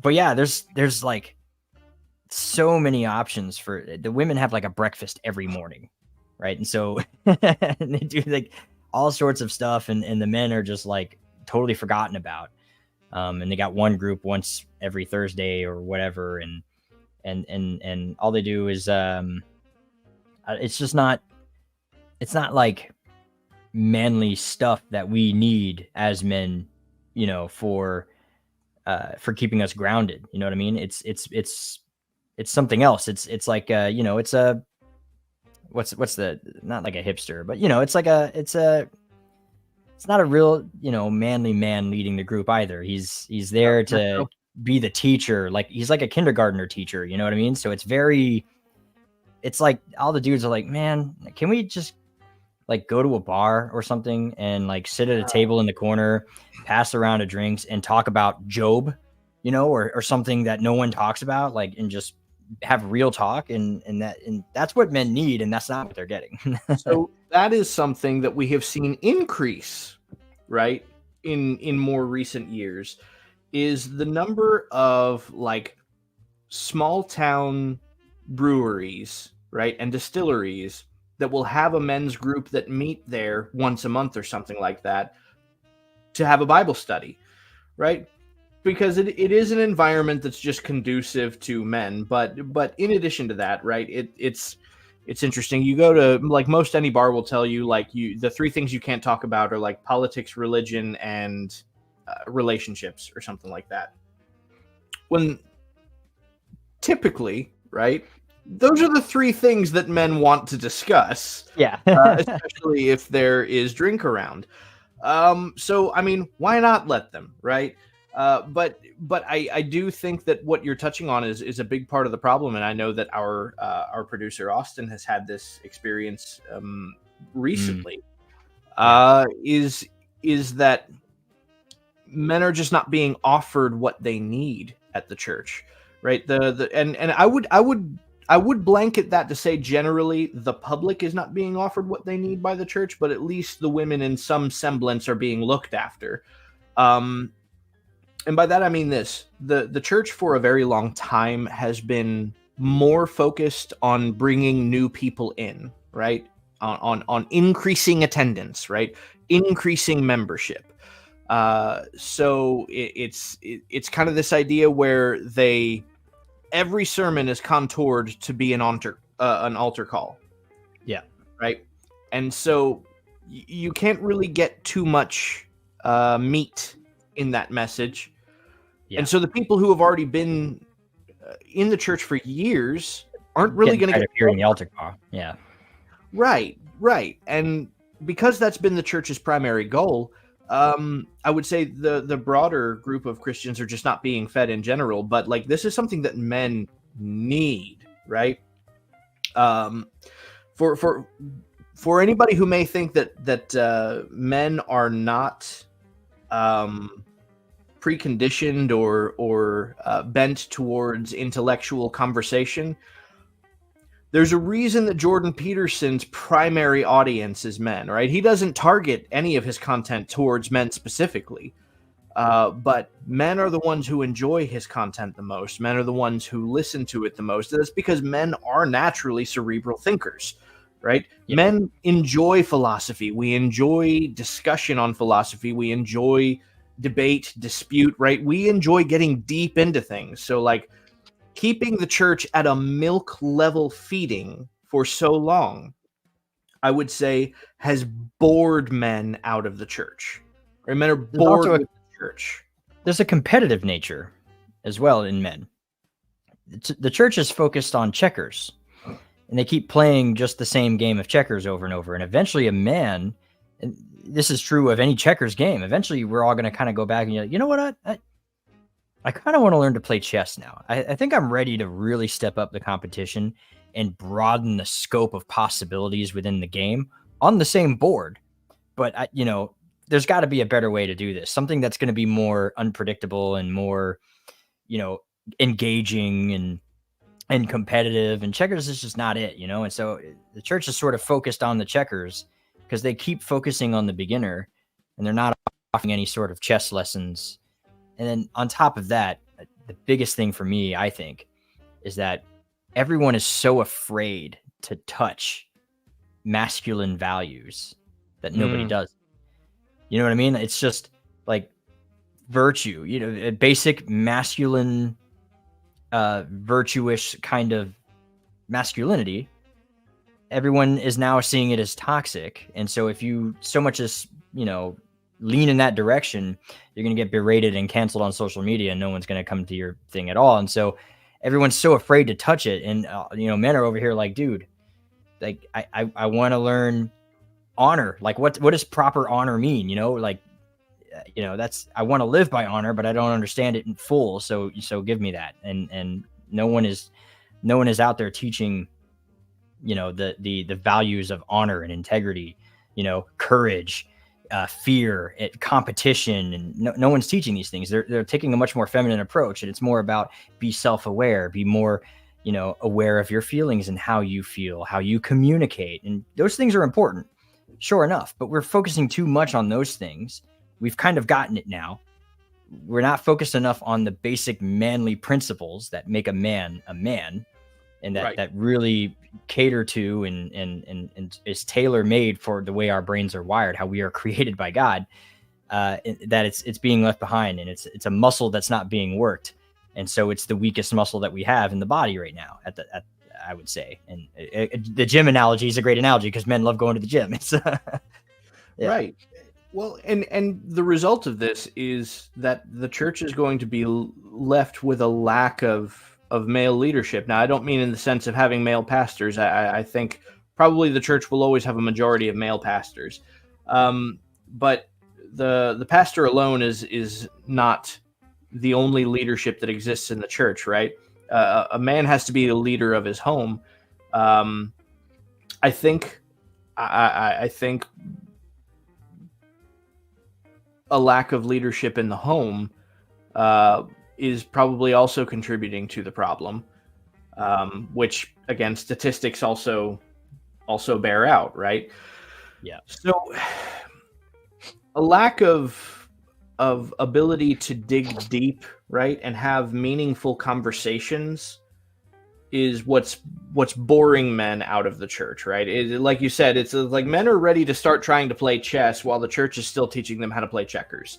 yeah, there's like so many options for the women. Have like a breakfast every morning, right? And so and they do like all sorts of stuff, and the men are just like totally forgotten about. And they got one group once every Thursday or whatever, and all they do is it's not like manly stuff that we need as men, for keeping us grounded. You know what I mean? It's something else. It's like it's a what's the, not like a hipster, but it's not a real manly man leading the group either. He's there to be the teacher. Like he's like a kindergartner teacher, you know what I mean? So it's like all the dudes are like, man, can we just like go to a bar or something and like sit at a table in the corner, pass around a drinks and talk about Job, or something that no one talks about, like, and just have real talk, and that's what men need, and that's not what they're getting.
So that is something that we have seen increase, right, in more recent years, is the number of like small town breweries, right, and distilleries that will have a men's group that meet there once a month or something like that to have a Bible study, right? Because it is an environment that's just conducive to men. But in addition to that, right, it's interesting. You go to like most any bar will tell you like the 3 things you can't talk about are like politics, religion, and relationships or something like that. When typically, right, those are the 3 things that men want to discuss.
Yeah.
Especially if there is drink around. So, I mean, why not let them, right? But I do think that what you're touching on is a big part of the problem. And I know that our producer, Austin, has had this experience recently, is that men are just not being offered what they need at the church, right? And I would blanket that to say generally the public is not being offered what they need by the church, but at least the women in some semblance are being looked after. And by that I mean this: the church for a very long time has been more focused on bringing new people in, right? On increasing attendance, right? Increasing membership. So it's kind of this idea where every sermon is contoured to be an altar call.
Yeah.
Right. And so you can't really get too much meat in that message.
Yeah.
And so the people who have already been in the church for years aren't really going to get
hearing the altar call. Yeah.
Right. And because that's been the church's primary goal, I would say the broader group of Christians are just not being fed in general, but like this is something that men need, right? For anybody who may think that men are not preconditioned or bent towards intellectual conversation, there's a reason that Jordan Peterson's primary audience is men, right? He doesn't target any of his content towards men specifically, but men are the ones who enjoy his content the most. Men are the ones who listen to it the most. That's because men are naturally cerebral thinkers, right? Yeah. Men enjoy philosophy. We enjoy discussion on philosophy. We enjoy debate, dispute, right? We enjoy getting deep into things. So like, keeping the church at a milk level feeding for so long, I would say, has bored men out of the church. Right? Men are bored with the church.
There's a competitive nature as well in men. The church is focused on checkers, and they keep playing just the same game of checkers over and over. And eventually a man, and this is true of any checkers game, eventually we're all going to kind of go back and you're like, you know what, I kind of want to learn to play chess now. I think I'm ready to really step up the competition and broaden the scope of possibilities within the game on the same board. But, there's got to be a better way to do this. Something that's going to be more unpredictable and more, engaging and competitive. And checkers is just not it, And so the church is sort of focused on the checkers because they keep focusing on the beginner and they're not offering any sort of chess lessons. And then on top of that, the biggest thing for me, I think, is that everyone is so afraid to touch masculine values that nobody does. You know what I mean? It's just like virtue, a basic masculine, virtuous kind of masculinity. Everyone is now seeing it as toxic. And so if you so much as, lean in that direction, you're going to get berated and canceled on social media and no one's going to come to your thing at all. And so everyone's so afraid to touch it. And, men are over here like, dude, like, I want to learn honor. Like what does proper honor mean? That's, I want to live by honor, but I don't understand it in full. So give me that. And no one is out there teaching, the values of honor and integrity, courage, fear, competition, and no one's teaching these things. They're taking a much more feminine approach, and it's more about be self-aware, be more, aware of your feelings and how you feel, how you communicate, and those things are important, sure enough. But we're focusing too much on those things. We've kind of gotten it now. We're not focused enough on the basic manly principles that make a man, and that really cater to and is tailor-made for the way our brains are wired, how we are created by God, that it's being left behind, and it's a muscle that's not being worked. And so it's the weakest muscle that we have in the body right now, I would say. And the gym analogy is a great analogy because men love going to the gym. It's yeah.
Right. Well, and the result of this is that the church is going to be left with a lack of male leadership. Now, I don't mean in the sense of having male pastors. I think probably the church will always have a majority of male pastors. But the pastor alone is not the only leadership that exists in the church, right? A man has to be the leader of his home. I think a lack of leadership in the home is probably also contributing to the problem, which again, statistics also bear out, right?
Yeah.
So a lack of ability to dig deep, right, and have meaningful conversations is what's boring men out of the church, right? Like you said, it's like men are ready to start trying to play chess while the church is still teaching them how to play checkers.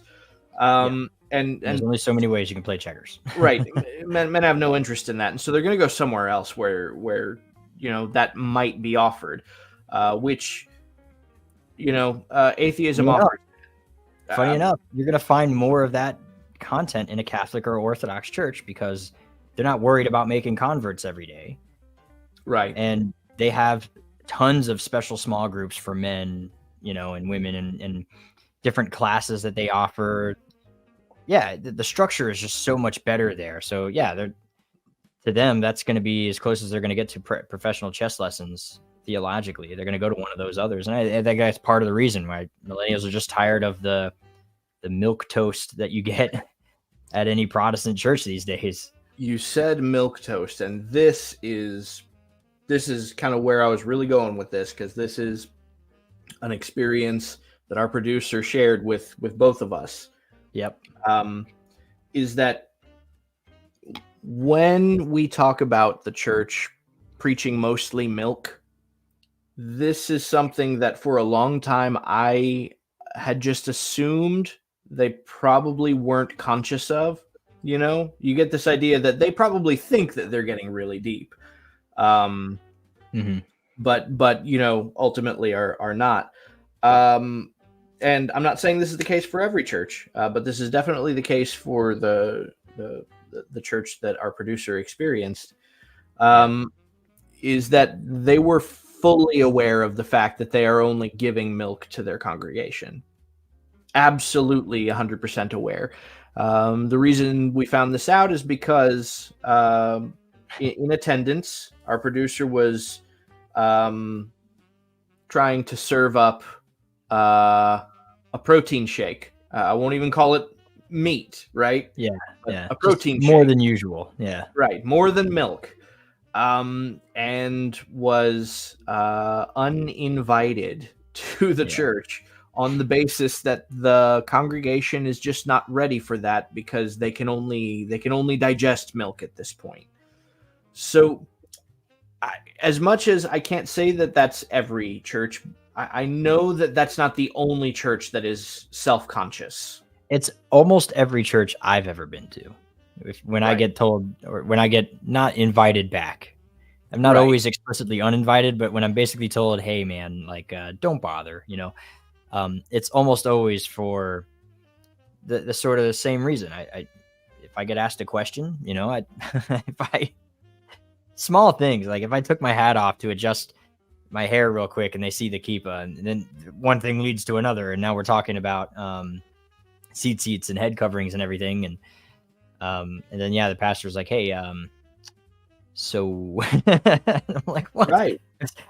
And
there's only so many ways you can play checkers.
Right. Men have no interest in that. And so they're going to go somewhere else where, that might be offered, which, atheism offers.
Funny enough, you're going to find more of that content in a Catholic or Orthodox church because they're not worried about making converts every day.
Right.
And they have tons of special small groups for men, and women and different classes that they offer. Yeah, the structure is just so much better there. So yeah, to them, that's going to be as close as they're going to get to professional chess lessons theologically. They're going to go to one of those others. And I think that's part of the reason why millennials are just tired of the milk toast that you get at any Protestant church these days.
You said milk toast, and this is kind of where I was really going with this, because this is an experience that our producer shared with both of us.
Yep.
Is that when we talk about the church preaching mostly milk, this is something that for a long time I had just assumed they probably weren't conscious of. You get this idea that they probably think that they're getting really deep. But ultimately are not. And I'm not saying this is the case for every church, but this is definitely the case for the church that our producer experienced, is that they were fully aware of the fact that they are only giving milk to their congregation. Absolutely 100% aware. The reason we found this out is because in attendance, our producer was trying to serve up a protein shake. I won't even call it meat, right?
Yeah.
A protein shake.
More than usual. Yeah.
Right. More than milk. And was uninvited to the church on the basis that the congregation is just not ready for that, because they can only digest milk at this point. So as much as I can't say that that's every church, I know that that's not the only church that is self-conscious.
It's almost every church I've ever been to. When I get told, or when I get not invited back, I'm not always explicitly uninvited, but when I'm basically told, hey man, like, don't bother, it's almost always for the sort of the same reason. If I get asked a question, small things, like if I took my hat off to adjust my hair real quick and they see the kippah, and then one thing leads to another, and now we're talking about seats and head coverings and everything, and then the pastor's like, hey, so I'm like, what? Right.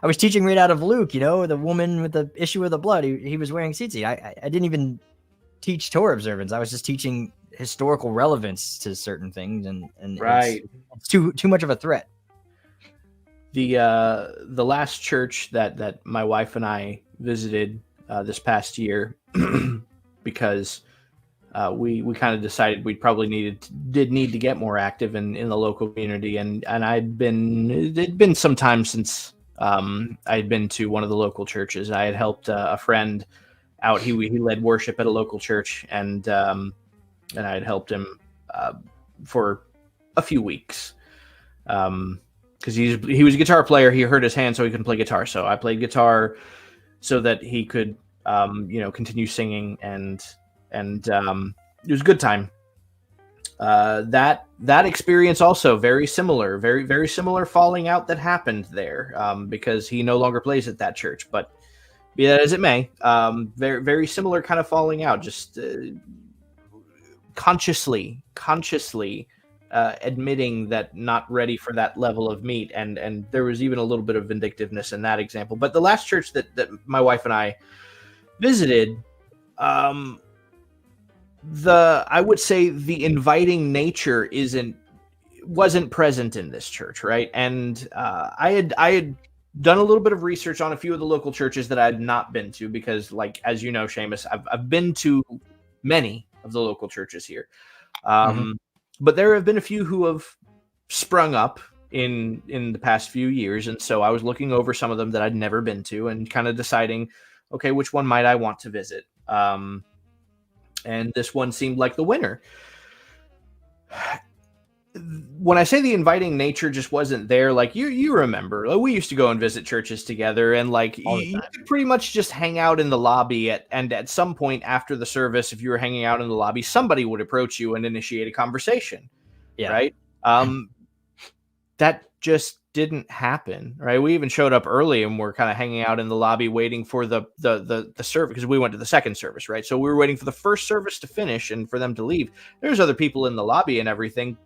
I was teaching right out of Luke, the woman with the issue of the blood, he was wearing tzitzit. I didn't even teach Torah observance. I was just teaching historical relevance to certain things, and it's too much of a threat.
The last church that my wife and I visited this past year, because we kind of decided we probably did need to get more active in the local community, and it'd been some time since I'd been to one of the local churches. I had helped a friend out. He led worship at a local church, and I had helped him for a few weeks. Because he was a guitar player. He hurt his hand, so he couldn't play guitar. So I played guitar so that he could, continue singing, and it was a good time. That experience also very similar, very, very similar falling out that happened there, because he no longer plays at that church. But be that as it may, very, very similar kind of falling out, just consciously admitting that not ready for that level of meat, and there was even a little bit of vindictiveness in that example. But the last church that my wife and I visited, I would say the inviting nature wasn't present in this church, right? And I had done a little bit of research on a few of the local churches that I had not been to, because, like, as you know, Seamus, I've been to many of the local churches here. But there have been a few who have sprung up in the past few years, and so I was looking over some of them that I'd never been to and kind of deciding, okay, which one might I want to visit. And this one seemed like the winner. When I say the inviting nature just wasn't there, like you remember, like, we used to go and visit churches together, and like you could pretty much just hang out in the lobby and at some point after the service, if you were hanging out in the lobby, somebody would approach you and initiate a conversation. Yeah. Right. That just didn't happen. Right. We even showed up early and we're kind of hanging out in the lobby waiting for the service, because we went to the second service. Right. So we were waiting for the first service to finish and for them to leave. There's other people in the lobby and everything.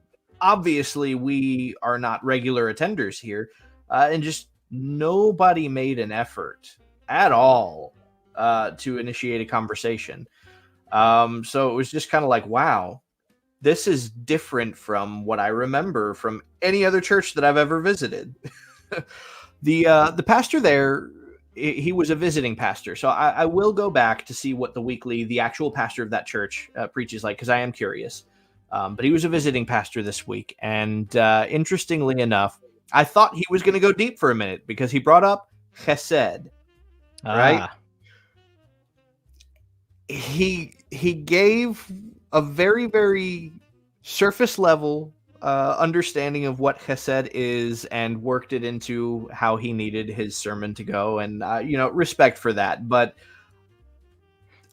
Obviously, we are not regular attenders here, and just nobody made an effort at all to initiate a conversation. So it was just kind of like, wow, this is different from what I remember from any other church that I've ever visited. The pastor there, he was a visiting pastor, so I will go back to see what the actual pastor of that church preaches like, because I am curious. But he was a visiting pastor this week. And interestingly enough, I thought he was going to go deep for a minute because he brought up chesed, right? He gave a very, very surface level understanding of what chesed is and worked it into how he needed his sermon to go. And, respect for that. But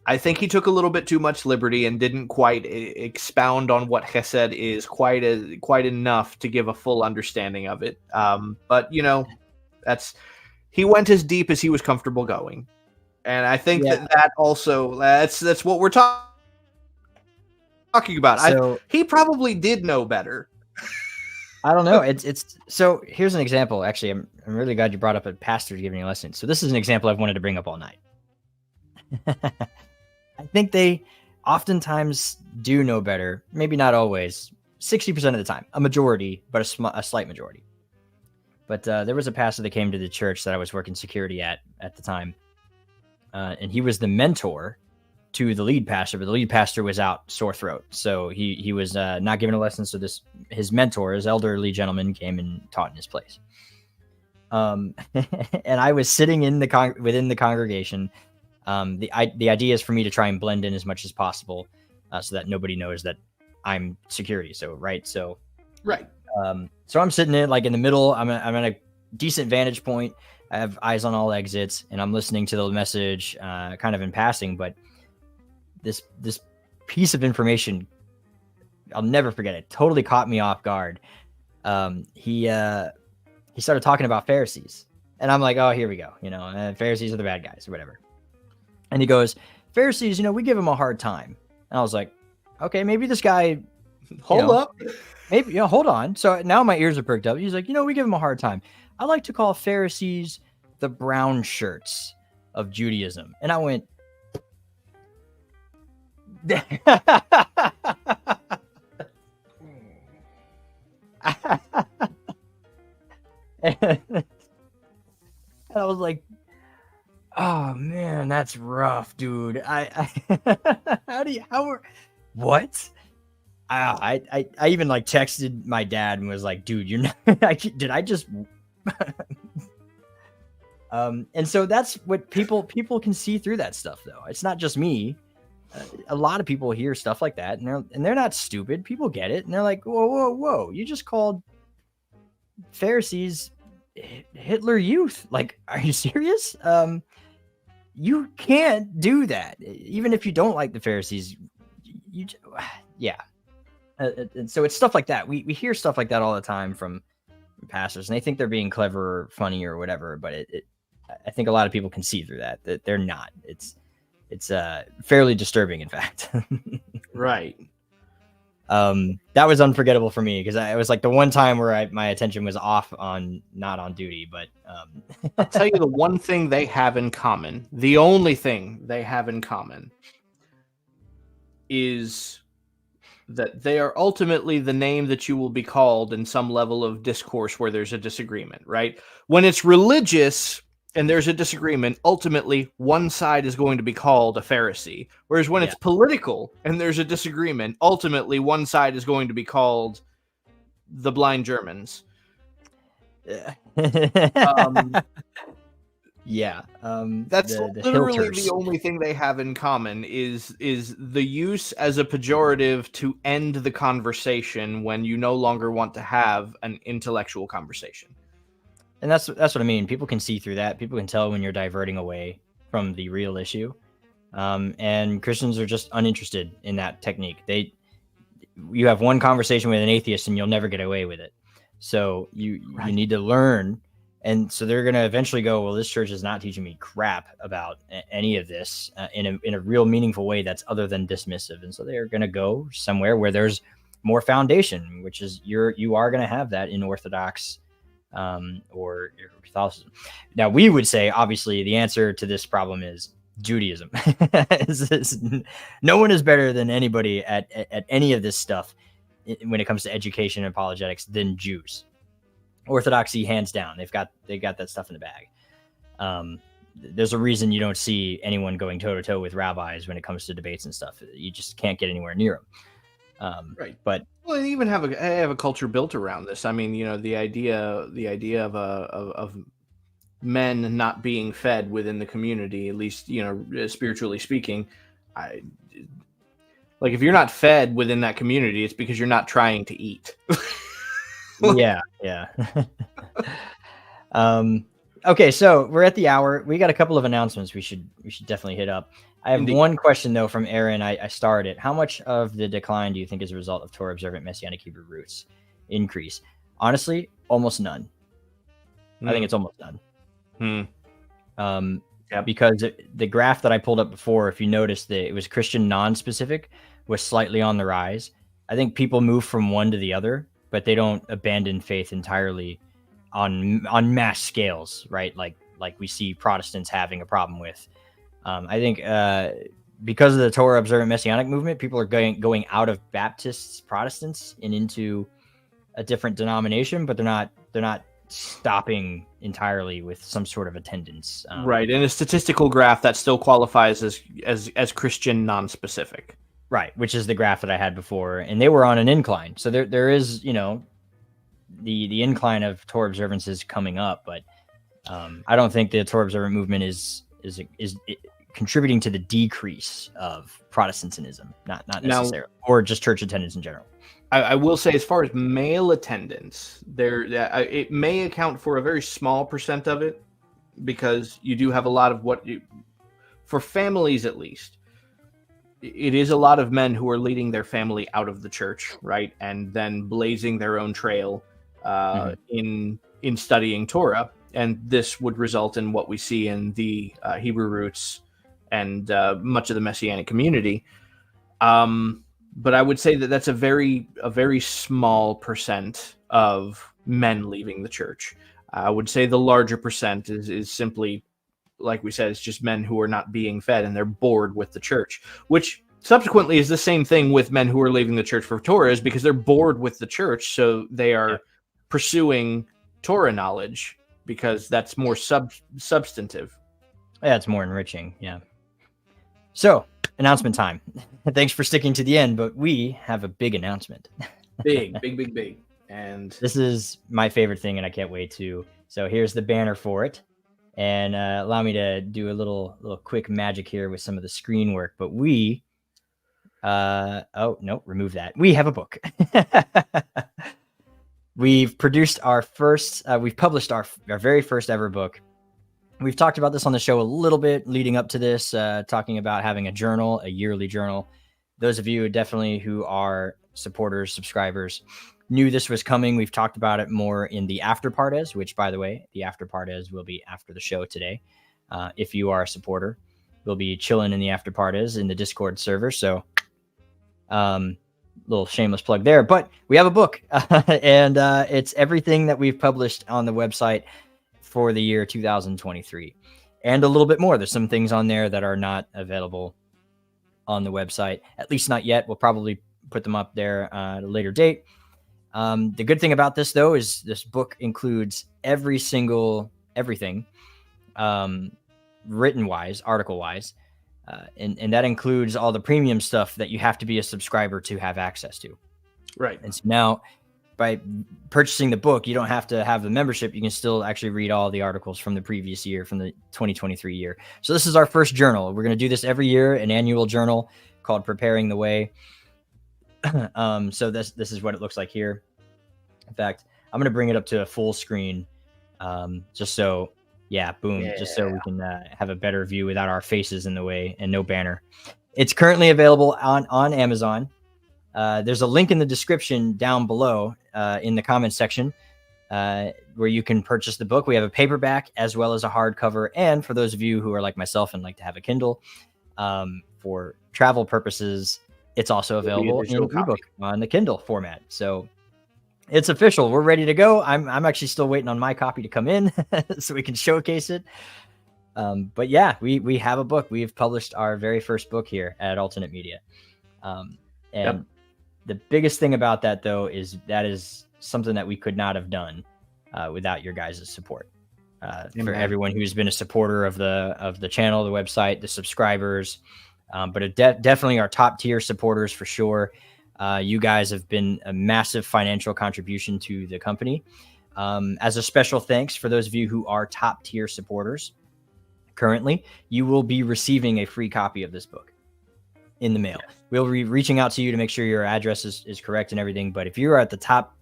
I think he took a little bit too much liberty and didn't quite expound on what chesed is quite enough to give a full understanding of it. But he went as deep as he was comfortable going, and I think that also that's what we're talking about. So, he probably did know better.
I don't know. It's so. Here's an example. Actually, I'm really glad you brought up a pastor giving a lesson. So this is an example I've wanted to bring up all night. I think they oftentimes do know better. Maybe not always. 60% of the time, a majority, but a slight majority. But there was a pastor that came to the church that I was working security at the time, and he was the mentor to the lead pastor. But the lead pastor was out sore throat, so he was not giving a lesson. So his mentor, his elderly gentleman, came and taught in his place. And I was sitting in within the congregation. The idea is for me to try and blend in as much as possible, so that nobody knows that I'm security. So right. So I'm sitting in in the middle. I'm at a decent vantage point. I have eyes on all exits, and I'm listening to the message, kind of in passing. But this piece of information, I'll never forget it. Totally caught me off guard. He started talking about Pharisees, and I'm like, oh, here we go. Pharisees are the bad guys or whatever. And he goes, Pharisees, we give them a hard time. And I was like, okay, maybe this guy...
Hold up.
Maybe, hold on. So now my ears are perked up. He's like, we give them a hard time. I like to call Pharisees the brown shirts of Judaism. And I went... and I was like, oh man, that's rough, dude. What? I even texted my dad and was like, dude, you're not, did I just, and so that's what people can see through that stuff though. It's not just me. A lot of people hear stuff like that and they're not stupid. People get it. And they're like, whoa. You just called Pharisees Hitler Youth. Like, are you serious? You can't do that. Even if you don't like the Pharisees, and so it's stuff like that. We hear stuff like that all the time from pastors, and they think they're being clever or funny or whatever. But I think a lot of people can see through that they're not. It's fairly disturbing, in fact.
Right.
That was unforgettable for me because it was like the one time where my attention was off on not on duty. But
I'll tell you the one thing they have in common, the only thing they have in common, is that they are ultimately the name that you will be called in some level of discourse where there's a disagreement, right? When it's religious and there's a disagreement, ultimately one side is going to be called a Pharisee. Whereas when it's political and there's a disagreement, ultimately one side is going to be called the blind Germans.
Yeah.
That's
the
literally
Hilters.
the only thing they have in common is the use as a pejorative to end the conversation when you no longer want to have an intellectual conversation.
And that's what I mean. People can see through that. People can tell when you're diverting away from the real issue. And Christians are just uninterested in that technique. You have one conversation with an atheist and you'll never get away with it. So you need to learn. And so they're going to eventually go, well, this church is not teaching me crap about any of this in a real meaningful way that's other than dismissive. And so they're going to go somewhere where there's more foundation, which is you are going to have that in Orthodox or Catholicism. Now, we would say, obviously, the answer to this problem is Judaism. No one is better than anybody at any of this stuff when it comes to education and apologetics than Jews. Orthodoxy, hands down, they've got that stuff in the bag. There's a reason you don't see anyone going toe to toe with rabbis when it comes to debates and stuff. You just can't get anywhere near them.
Right.
But
well, they even have a culture built around this. I mean, the idea of men not being fed within the community, at least spiritually speaking, like if you're not fed within that community, it's because you're not trying to eat.
Yeah. Okay, so we're at the hour. We got a couple of announcements we should definitely hit up. I have one question though from Aaron. I started it. How much of the decline do you think is a result of Torah observant Messianic Hebrew roots increase? Honestly, almost none. I think it's almost none. Because the graph that I pulled up before, if you noticed that it was Christian non-specific, was slightly on the rise. I think people move from one to the other, but they don't abandon faith entirely on mass scales, right? Like we see Protestants having a problem with. I think because of the Torah observant Messianic movement, people are going out of Baptists, Protestants, and into a different denomination, but they're not stopping entirely with some sort of attendance.
Right. In a statistical graph, that still qualifies as Christian non-specific.
Right, which is the graph that I had before, and they were on an incline. So there is, the incline of Torah observance is coming up, but I don't think the Torah observant movement is contributing to the decrease of Protestantism, not necessarily, or just church attendance in general.
I will say, as far as male attendance, it may account for a very small percent of it, because you do have a lot of for families at least, it is a lot of men who are leading their family out of the church, right, and then blazing their own trail in studying Torah, and this would result in what we see in the Hebrew roots and much of the Messianic community. But I would say that that's a very small percent of men leaving the church. I would say the larger percent is simply, like we said, it's just men who are not being fed and they're bored with the church, which subsequently is the same thing with men who are leaving the church for Torah, is because they're bored with the church. So they are pursuing Torah knowledge because that's more substantive.
Yeah, it's more enriching. Yeah. So, announcement time. Thanks for sticking to the end, but we have a big announcement.
Big. And
this is my favorite thing, and I can't wait to. So here's the banner for it. And allow me to do a little quick magic here with some of the screen work. But we, remove that. We have a book. We've published our very first ever book. We've talked about this on the show a little bit leading up to this, talking about having a yearly journal. Those of you definitely who are supporters, subscribers, knew this was coming. We've talked about it more in the after partes, which, by the way, the after partes will be after the show today. If you are a supporter, we'll be chilling in the after partes in the Discord server. So, little shameless plug there. But we have a book, and it's everything that we've published on the website for the year 2023, and a little bit more. There's some things on there that are not available on the website, at least not yet. We'll probably put them up there at a later date. The good thing about this, though, is this book includes everything, written wise, article wise, and that includes all the premium stuff that you have to be a subscriber to have access to.
Right.
And so now by purchasing the book, you don't have to have the membership. You can still actually read all the articles from the previous year, from the 2023 year. So this is our first journal. We're going to do this every year, an annual journal called Preparing the Way. So this is what it looks like here. In fact, I'm going to bring it up to a full screen, just so, just so we can have a better view without our faces in the way and no banner. It's currently available on Amazon. There's a link in the description down below in the comments section where you can purchase the book. We have a paperback as well as a hardcover. And for those of you who are like myself and like to have a Kindle for travel purposes, it's also available in ebook on the Kindle format. So it's official. We're ready to go. I'm actually still waiting on my copy to come in so we can showcase it. But yeah, we have a book. We've published our very first book here at Alternate Media. And the biggest thing about that, though, is that is something that we could not have done without your guys' support. For everyone who's been a supporter of the channel, the website, the subscribers, but definitely our top tier supporters for sure. You guys have been a massive financial contribution to the company. As a special thanks for those of you who are top tier supporters, currently, you will be receiving a free copy of this book in the mail. We'll be reaching out to you to make sure your address is correct and everything. But if you are at the top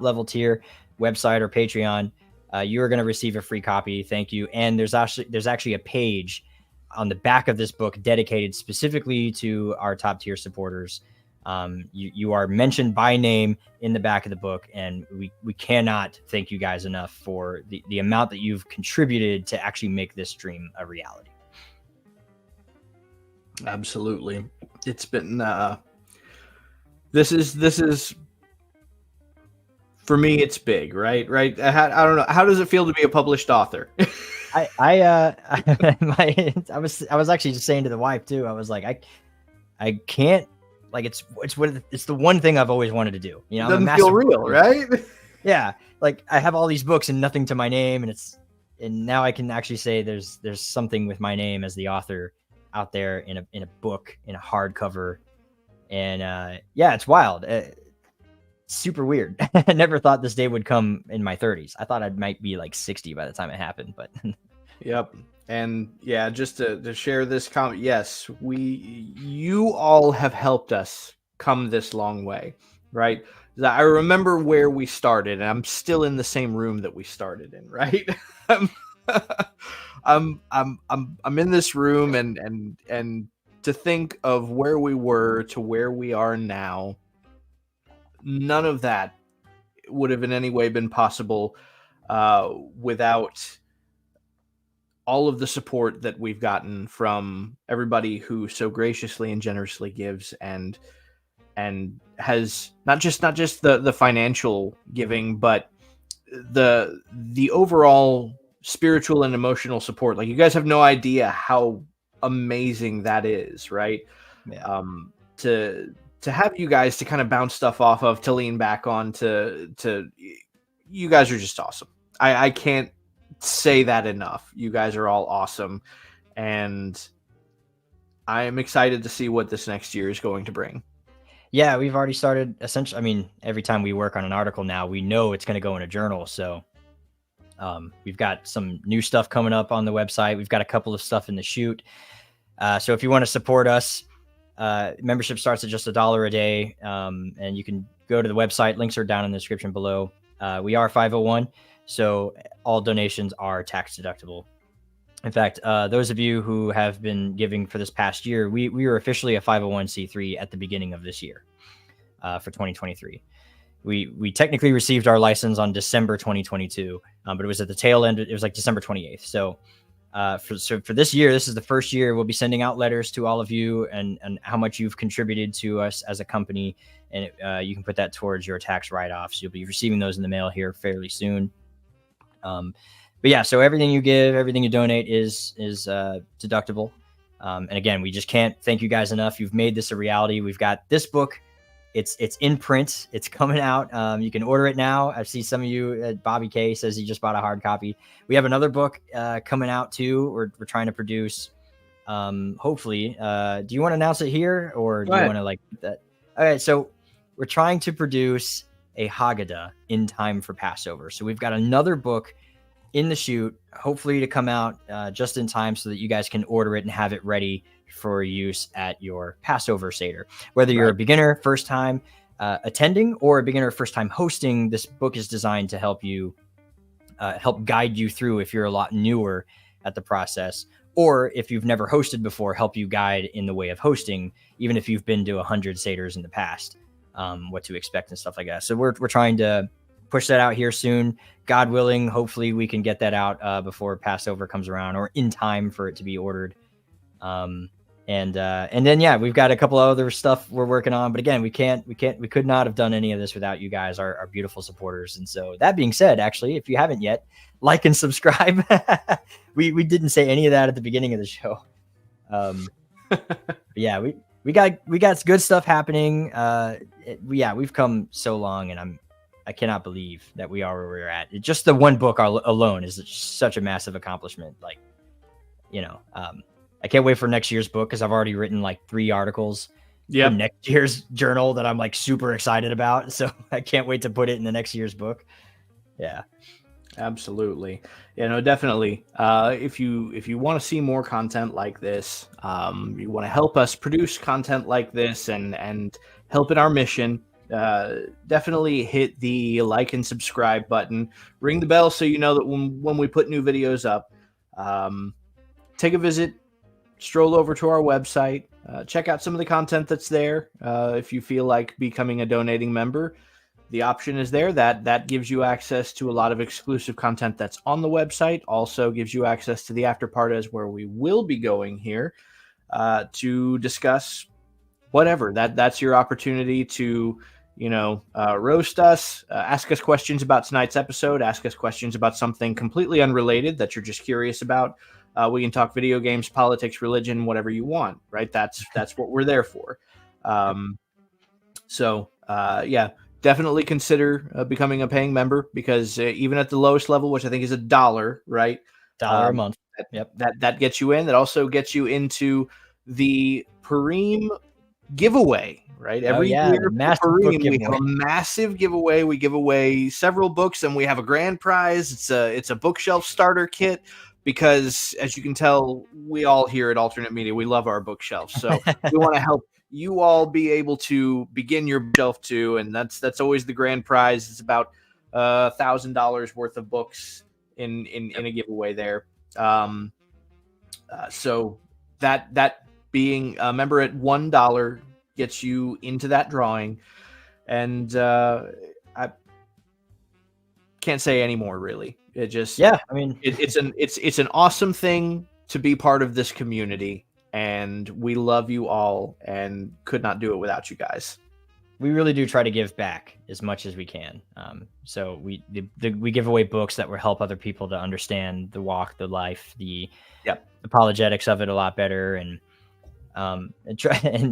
level tier website or Patreon, you are going to receive a free copy. Thank you. And there's actually a page on the back of this book dedicated specifically to our top tier supporters. You are mentioned by name in the back of the book, and we cannot thank you guys enough for the amount that you've contributed to actually make this dream a reality.
Absolutely. It's been this is for me, it's big, right? I don't know, how does it feel to be a published author?
I was actually just saying to the wife too, I was like, I can't, like, it's the one thing I've always wanted to do, you know.
It doesn't feel real, right?
Yeah, like I have all these books and nothing to my name, and now I can actually say there's something with my name as the author out there in a book, in a hardcover. And it's wild. Super weird. I never thought this day would come in my 30s. I thought I might be like 60 by the time it happened, but
Yep. And yeah, just to share this comment, yes, you all have helped us come this long way, right? I remember where we started, and I'm still in the same room that we started in, right? I'm in this room, and to think of where we were to where we are now, none of that would have in any way been possible without all of the support that we've gotten from everybody who so graciously and generously gives, and has not just the financial giving, but the overall spiritual and emotional support. Like, you guys have no idea how amazing that is, right?
Yeah.
To have you guys to kind of bounce stuff off of, to lean back on, to you guys are just awesome. I can't say that enough. You guys are all awesome, and I am excited to see what this next year is going to bring.
Yeah, we've already started. Essentially, I mean, every time we work on an article now, we know it's going to go in a journal. So we've got some new stuff coming up on the website. We've got a couple of stuff in the shoot. So if you want to support us, membership starts at just $1 a day, and you can go to the website. Links are down in the description below. We are 501, so all donations are tax deductible. In fact, those of you who have been giving for this past year, we were officially a 501c3 at the beginning of this year for 2023. We technically received our license on December 2022, but it was at the tail end. It was like December 28th. So for this year, this is the first year we'll be sending out letters to all of you and how much you've contributed to us as a company. And you can put that towards your tax write-offs. You'll be receiving those in the mail here fairly soon. But yeah, so everything you give, everything you donate is deductible. And again, we just can't thank you guys enough. You've made this a reality. We've got this book. It's in print. It's coming out. You can order it now. I see some of you. Bobby K says he just bought a hard copy. We have another book coming out too. We're trying to produce. Hopefully, do you want to announce it here, or do you want to like that? All right, so we're trying to produce a Haggadah in time for Passover. So we've got another book in the chute, hopefully to come out just in time so that you guys can order it and have it ready for use at your Passover Seder. Whether you're a beginner, first time attending, or a beginner, first time hosting, this book is designed to help you, help guide you through if you're a lot newer at the process, or if you've never hosted before, help you guide in the way of hosting, even if you've been to 100 Seders in the past, what to expect and stuff like that. So we're trying to push that out here soon. God willing, hopefully we can get that out before Passover comes around, or in time for it to be ordered. And then, yeah, we've got a couple of other stuff we're working on, but again, we could not have done any of this without you guys, our beautiful supporters. And so that being said, actually, if you haven't yet, like and subscribe. We didn't say any of that at the beginning of the show. Yeah, we got good stuff happening. We've come so long, and I cannot believe that we are where we're at. Just the one book alone is such a massive accomplishment. Like, I can't wait for next year's book, because I've already written like 3 articles for next year's journal that I'm like super excited about. So I can't wait to put it in the next year's book. Yeah,
absolutely. Definitely. If you want to see more content like this, you want to help us produce content like this and help in our mission, definitely hit the like and subscribe button. Ring the bell so you know that when we put new videos up. Take a visit. Stroll over to our website, check out some of the content that's there. If you feel like becoming a donating member, the option is there. That gives you access to a lot of exclusive content that's on the website. Also gives you access to the after parties, where we will be going here to discuss whatever. That's your opportunity to roast us, ask us questions about tonight's episode, ask us questions about something completely unrelated that you're just curious about. We can talk video games, politics, religion, whatever you want, right? That's what we're there for. Definitely consider becoming a paying member, because even at the lowest level, which I think is $1, right?
$1 a month.
That gets you in. That also gets you into the Purim giveaway, right? Every year, Purim, we have a massive giveaway. We give away several books, and we have a grand prize. It's a bookshelf starter kit. Because, as you can tell, we all here at Alternate Media, we love our bookshelves. So we want to help you all be able to begin your bookshelf too, and that's always the grand prize. It's about $1,000 worth of books in a giveaway there. So that being a member at $1 gets you into that drawing, and I can't say any more really. It just, it's an awesome thing to be part of this community, and we love you all and could not do it without you guys.
We really do try to give back as much as we can. So we give away books that will help other people to understand the walk, the life, the apologetics of it a lot better. And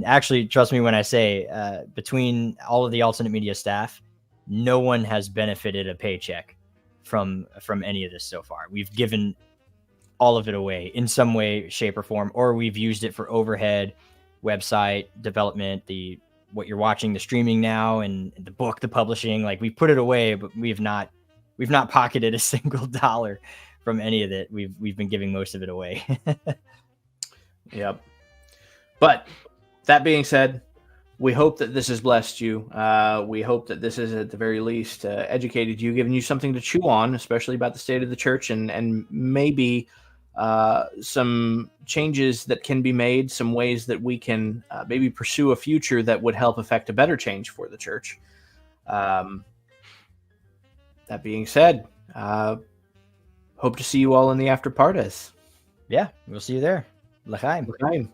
actually, trust me when I say, between all of the Alternate Media staff, no one has benefited a paycheck from any of this so far. We've given all of it away in some way, shape, or form, or we've used it for overhead, website development, what you're watching, the streaming now, and the book, the publishing. Like, we put it away, but we've not pocketed a single dollar from any of it. We've been giving most of it away.
Yep. But that being said, we hope that this has blessed you. We hope that this has, at the very least, educated you, given you something to chew on, especially about the state of the church, and maybe some changes that can be made, some ways that we can maybe pursue a future that would help affect a better change for the church. That being said, hope to see you all in the after parties.
Yeah, we'll see you there. L'chaim.
L'chaim.